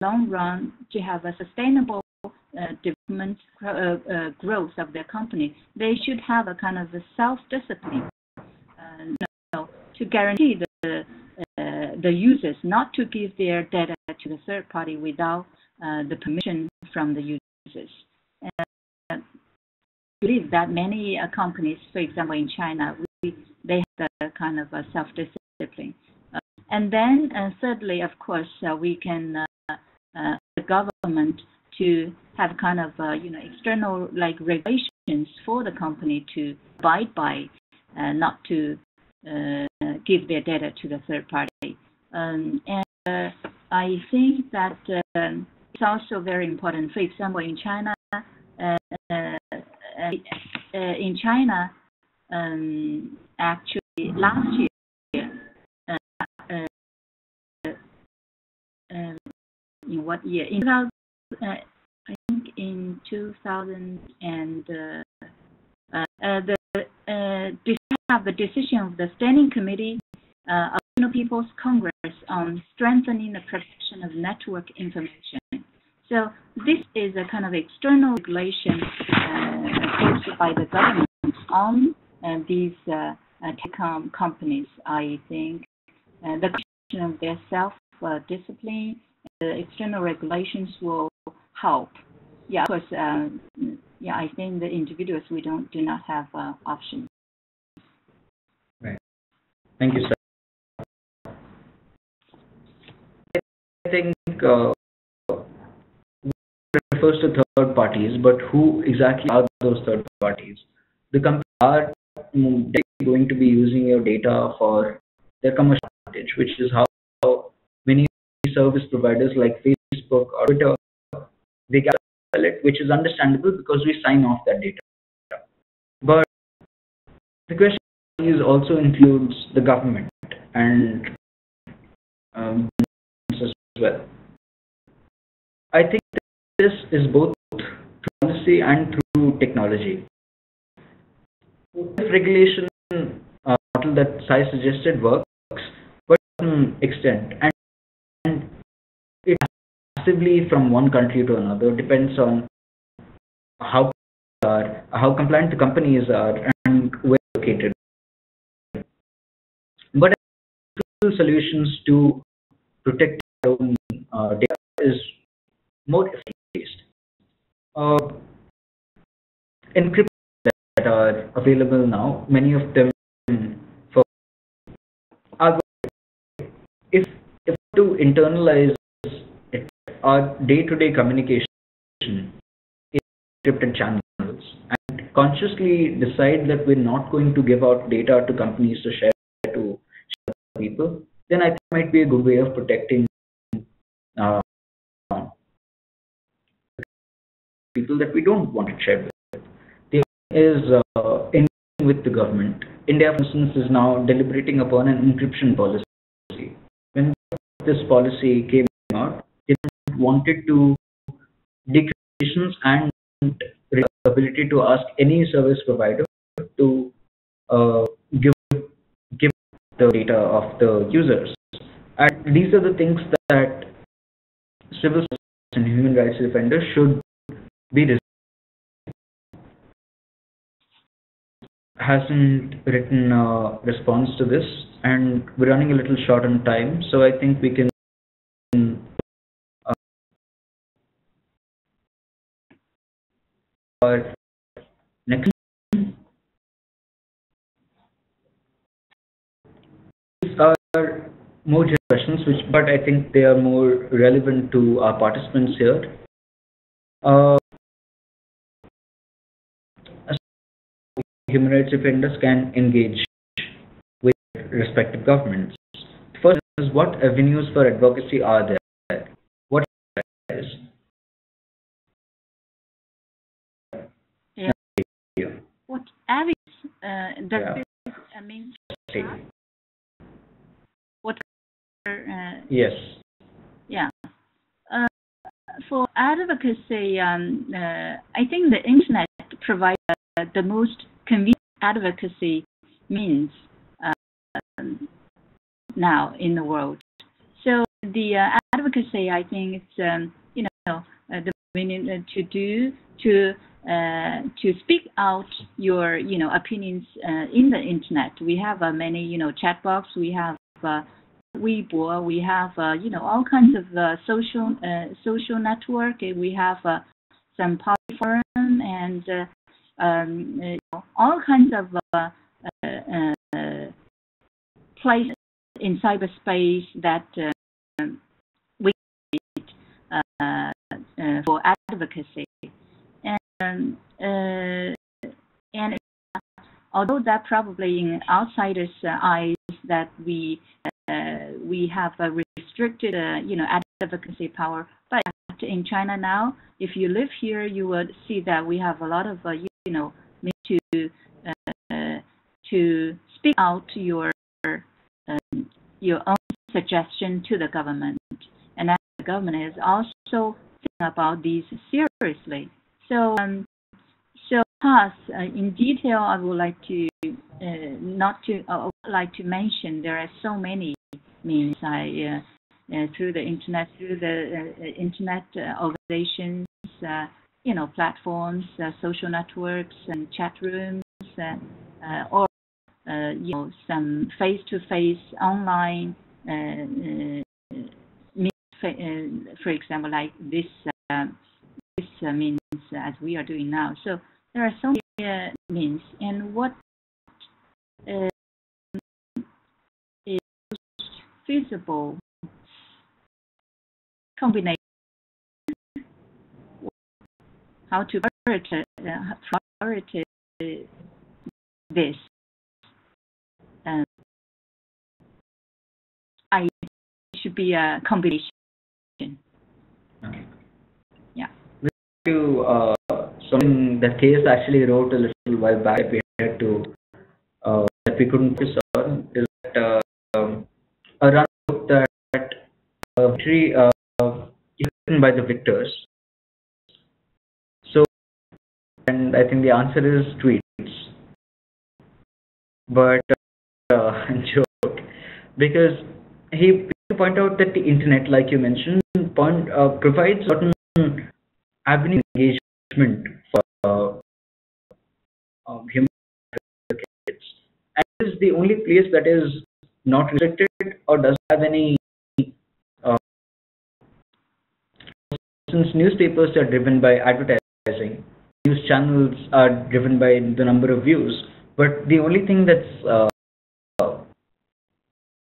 long run, to have a sustainable development, growth of their company, they should have a kind of a self-discipline to guarantee the users not to give their data to the third party without the permission from the users. I believe that many companies, for example, in China, they have the kind of a self-discipline. And then thirdly, of course, we can the government to have kind of external regulations for the company to abide by, not to give their data to the third party. And I think that it's also very important. For example, in China, actually last year, in what year? In 2000, I think in 2000 and the decision of the Standing Committee of People's Congress on strengthening the protection of network information. So this is a kind of external regulation posted by the government on these telecom companies. I think the question of their self-discipline, the external regulations will help. Yeah, of course. I think the individuals do not have options. Right. Thank you, sir. I think refers to third parties, but who exactly are those third parties? The companies are going to be using your data for their commercial advantage, which is how many service providers like Facebook or Twitter, they can sell it, which is understandable because we sign off that data. But the question is also includes the government and as well. I think this is both through policy and through technology. This regulation model that Sai suggested works, but to some extent, and it massively from one country to another depends on how compliant the companies are and where located. But solutions to protect our own data is more efficient. Encryption that are available now, many of them are, if to internalize it, our day-to-day communication in encrypted channels and consciously decide that we're not going to give out data to companies to share to people, then I think it might be a good way of protecting people that we don't want to share with. The other is in with the government. India, for instance, is now deliberating upon an encryption policy. When this policy came out, it wanted to decryptions and the ability to ask any service provider to give the data of the users. And these are the things that civil society and human rights defenders should be. Hasn't written a response to this, and we're running a little short on time, so I think we can next. These are more general questions, but I think they are more relevant to our participants here. Human rights defenders can engage with respective governments. First is, what avenues for advocacy are there? What is? Yeah. What avenues does this mean? What? Yes. Yeah. For advocacy, I think the internet provides the most convenient advocacy means now in the world. So the advocacy, I think, it's the meaning to do to speak out your opinions in the internet. We have many chat box. We have Weibo. We have all kinds of social network. We have some party forum and all kinds of places in cyberspace that we for advocacy. And although that probably in outsiders' eyes that we have a restricted advocacy power, but in China now, if you live here, you would see that we have a lot of need to speak out your own suggestion to the government, and that the government is also thinking about these seriously. So in detail, I would like to mention there are so many means through the internet, organizations, platforms, social networks, and chat rooms, or some face-to-face online for example, like this means as we are doing now. So there are so many means, and what is feasible combination, how to prioritize this. I should be a combination. Okay. Yeah. Something that case actually wrote a little while back that we had to that we couldn't focus on is that a run book that victory is written by the victors. So, and I think the answer is tweets, but joke, because he point out that the internet, like you mentioned, provides certain avenue engagement for human advocates, and it is the only place that is not restricted or does have any. Since newspapers are driven by advertising, news channels are driven by the number of views, but the only thing that's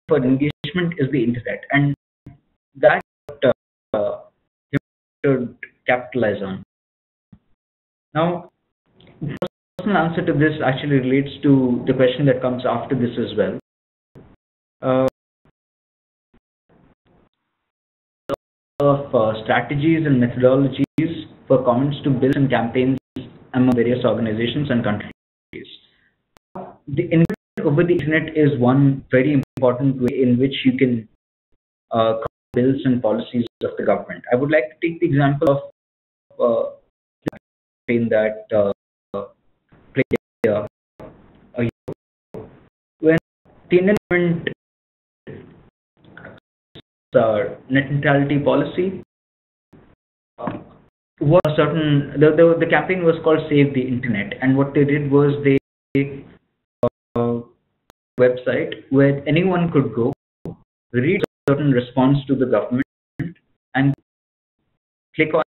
for engagement is the internet, and that you should capitalize on. Now, the personal answer to this actually relates to the question that comes after this as well. Of strategies and methodologies for comments to bills and campaigns among various organizations and countries. The engagement over the internet is one very important way in which you can comment bills and policies of the government. I would like to take the example of the campaign that played a year ago, when the Indian government net neutrality policy was certain. The campaign was called Save the Internet, and what they did was they website where anyone could go, read a certain response to the government, and click on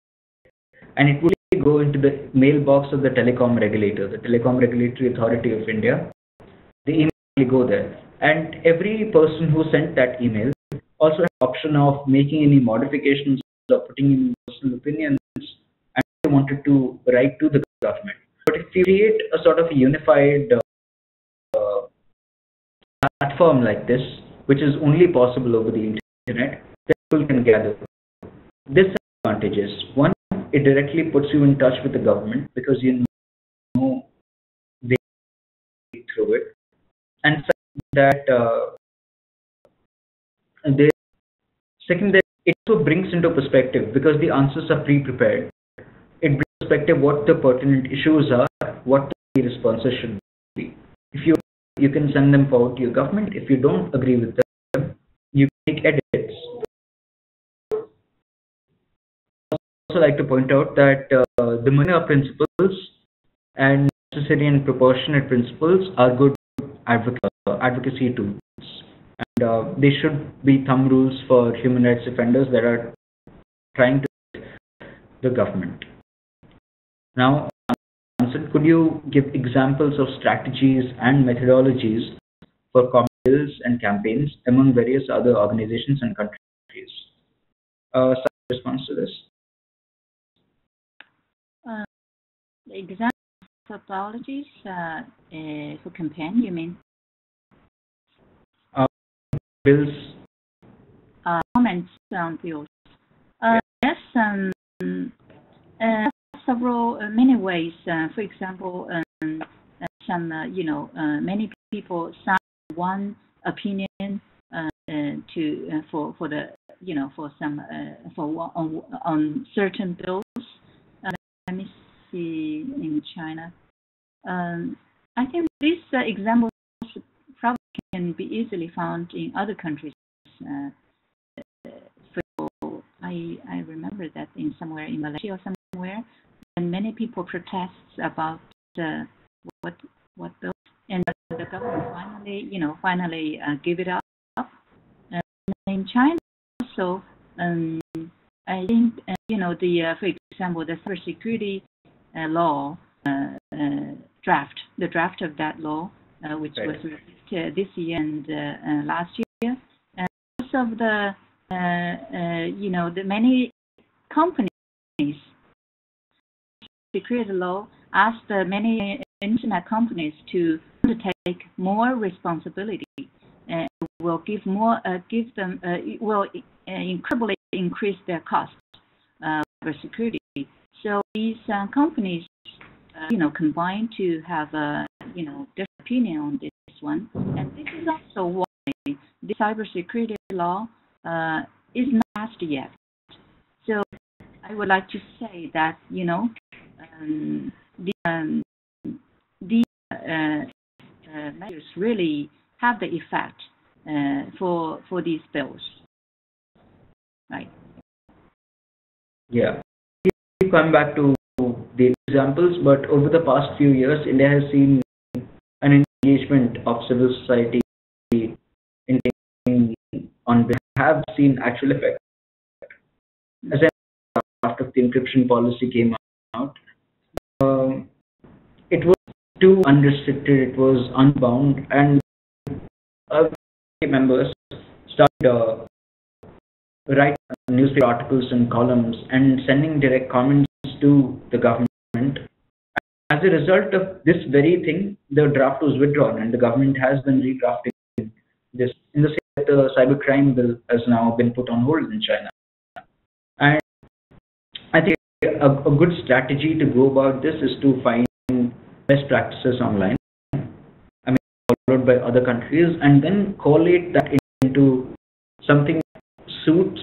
it, and it would go into the mailbox of the telecom regulator, the Telecom Regulatory Authority of India. The email will go there, and every person who sent that email also has the option of making any modifications or putting in personal opinions and they wanted to write to the government. But if you create a sort of a unified platform like this, which is only possible over the internet, then people can gather. Disadvantages: one, it directly puts you in touch with the government because you know they through it, and second, that it also brings into perspective because the answers are pre-prepared. It brings perspective what the pertinent issues are, what the responses should be. If you can send them forward to your government. If you don't agree with them, you make edits. also like to point out that the minor principles and necessary and proportionate principles are good advocacy tools, and they should be thumb rules for human rights offenders that are trying to the government. Now, Ansel, could you give examples of strategies and methodologies for common bills and campaigns among various other organizations and countries? Some response to this? Example methodologies for campaign, you mean? Bills. Comments on bills. Yes, several many ways. For example, many people sign one opinion for the for some on certain bills. Let me see in China. I think these examples probably can be easily found in other countries. I remember that in somewhere in Malaysia or somewhere, and many people protest about what those, and the government finally give it up. In China also, I think for example the cybersecurity law the draft of that law which was released this year and last year, and most of the the many companies security law asked many internet companies to undertake more responsibility. Will give them will incredibly increase their cost for security. So these companies combine to have a different opinion on this one, and this is also why the cybersecurity law is not passed yet. So I would like to say that the measures really have the effect for these bills, right? Yeah. We come back to the examples, but over the past few years, India has seen an engagement of civil society in have seen actual effect. As after the encryption policy came out, it was too unrestricted, it was unbound, and members started writing newspaper articles and columns and sending direct comments to the government. As a result of this very thing, the draft was withdrawn, and the government has been redrafting this. In the same way, the cybercrime bill has now been put on hold in China. And I think a good strategy to go about this is to find best practices online, followed by other countries, and then collate that into something that suits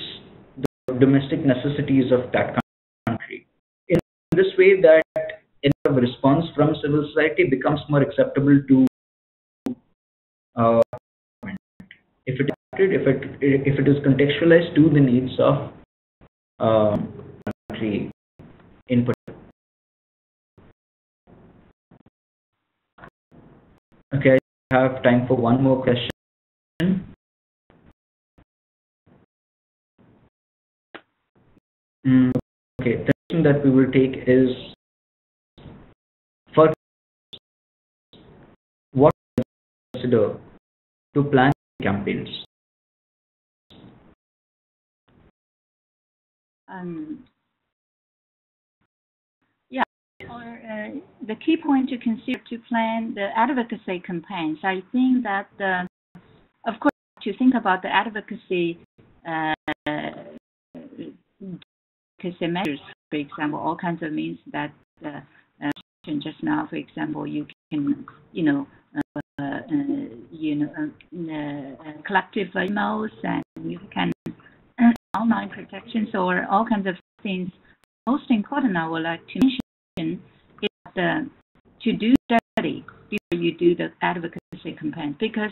the domestic necessities of that country. In this way, that a response from civil society becomes more acceptable to if it is contextualized to the needs of country input. Okay, I have time for one more question. Okay, the question that we will take is, for what do you consider to plan campaigns? The key point to consider to plan the advocacy campaigns, I think that, of course, to think about the advocacy measures, for example, all kinds of means that just now, for example, you can, collective emails, and you can online protections or all kinds of things. Most important, I would like to mention is to do study before you do the advocacy campaign, because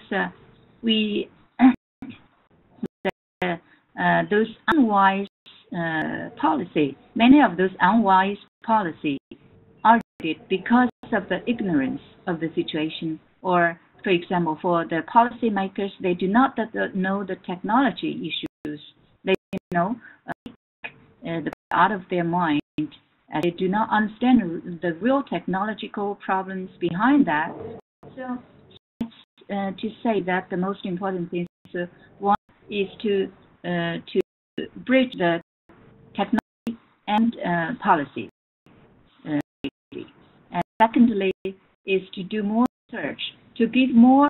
those unwise policy, many of those unwise policies are because of the ignorance of the situation, or, for example, for the policymakers, they do not know the technology issues. They the out of their mind. They do not understand the real technological problems behind that. So, to say that the most important thing is one is to bridge the technology and policy. And secondly, is to do more research, to give more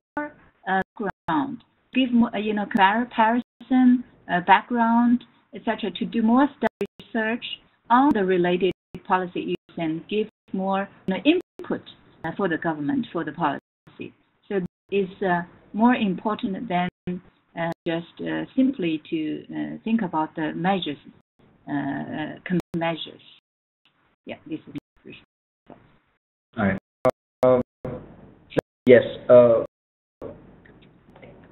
background, give more, comparison, background, etc. To do more study research on the related policy issues and give more input for the government for the policy. So it's more important than just simply to think about the measures, measures. Yeah, this is my response. All right. Yes.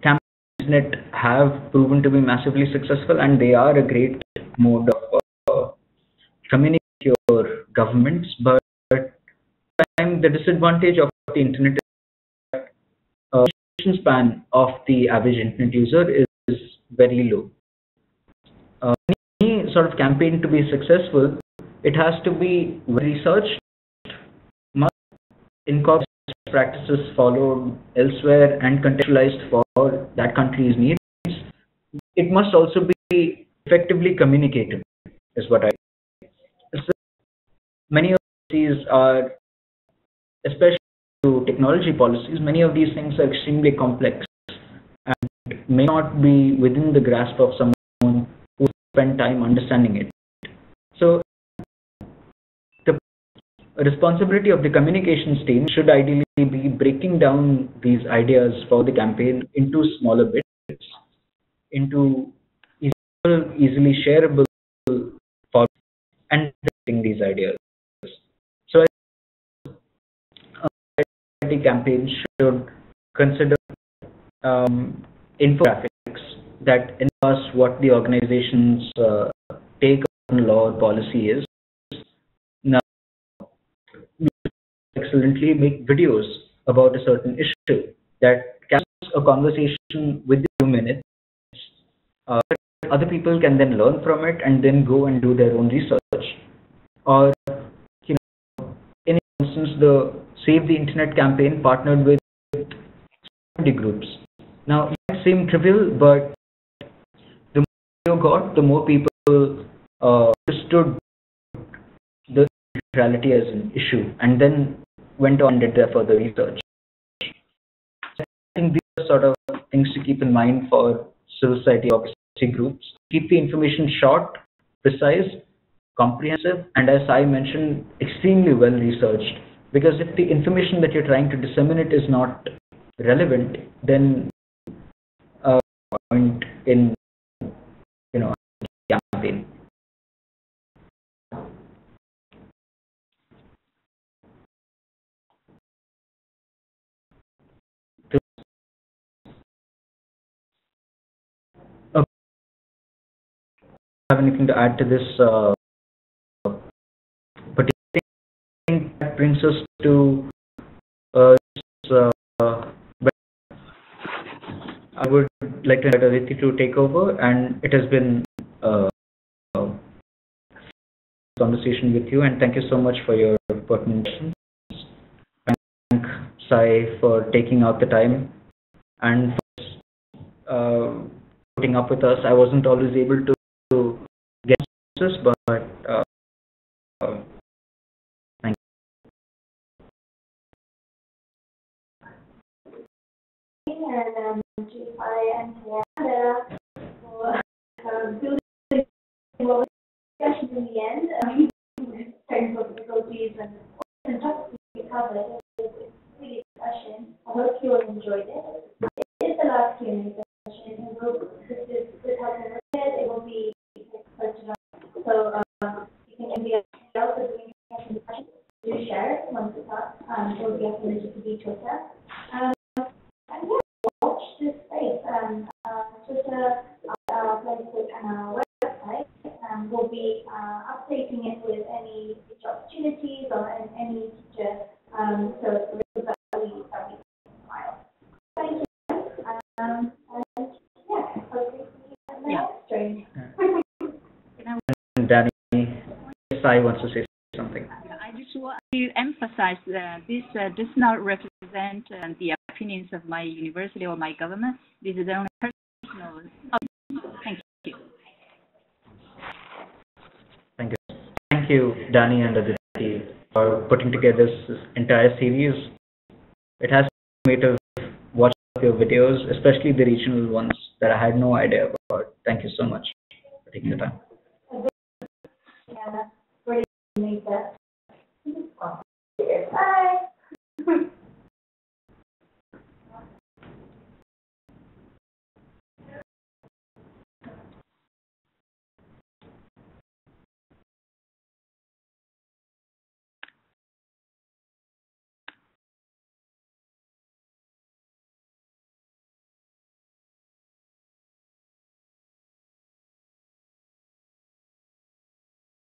Campaigns have proven to be massively successful, and they are a great mode of communicating with your governments. But the disadvantage of the internet is that the attention span of the average internet user is very low. Any sort of campaign to be successful, it has to be researched, must incorporate practices followed elsewhere and contextualized for that country's needs. It must also be effectively communicated, is what I. So many of these are, especially to technology policies, many of these things are extremely complex and may not be within the grasp of someone who spent time understanding it. So the responsibility of the communications team should ideally be breaking down these ideas for the campaign into smaller bits, into easily shareable formats, and these ideas. So the campaign should consider infographics that enforce what the organization's take on law or policy is. Now, excellently make videos about a certain issue that captures a conversation within 2 minutes. Other people can then learn from it and then go and do their own research. Or, in instance, the Save the Internet campaign partnered with security groups. Now, it might seem trivial, but the more you got, the more people understood the neutrality as an issue and then went on and did their further research. So I think these are sort of things to keep in mind for civil society advocacy groups. Keep the information short, precise, comprehensive, and as I mentioned, extremely well researched. Because if the information that you're trying to disseminate is not relevant, then point in campaign. Have anything to add to this particular thing? That brings us to I would like to invite Aditi to take over, and it has been a conversation with you, and thank you so much for your pertinent questions. Thank Sai for taking out the time and for putting up with us. I wasn't always able to get answers, but thank you. And I am Tiana for building what discussion in the end, technical difficulties and topics we covered. It's really discussion. I hope you all enjoyed it. It is the last Q&A session, and this has been recorded. It will be posted on. So you can be else is doing discussion. Do share it once it's up. It will be uploaded to the Twitter. Watch this space. Twitter, Facebook, and our website. We'll opportunities or any future risks that we file. Thank you. And yeah, hopefully see you in the next stream. And Danny, Sai wants to say something. I just want to emphasize that this does not represent the opinions of my university or my government. This is only personal. Thank you. Thank you. Thank you, Danny and Aditi, for putting together this entire series. It has made me to watch your videos, especially the regional ones that I had no idea about. Thank you so much for taking the time. Yeah.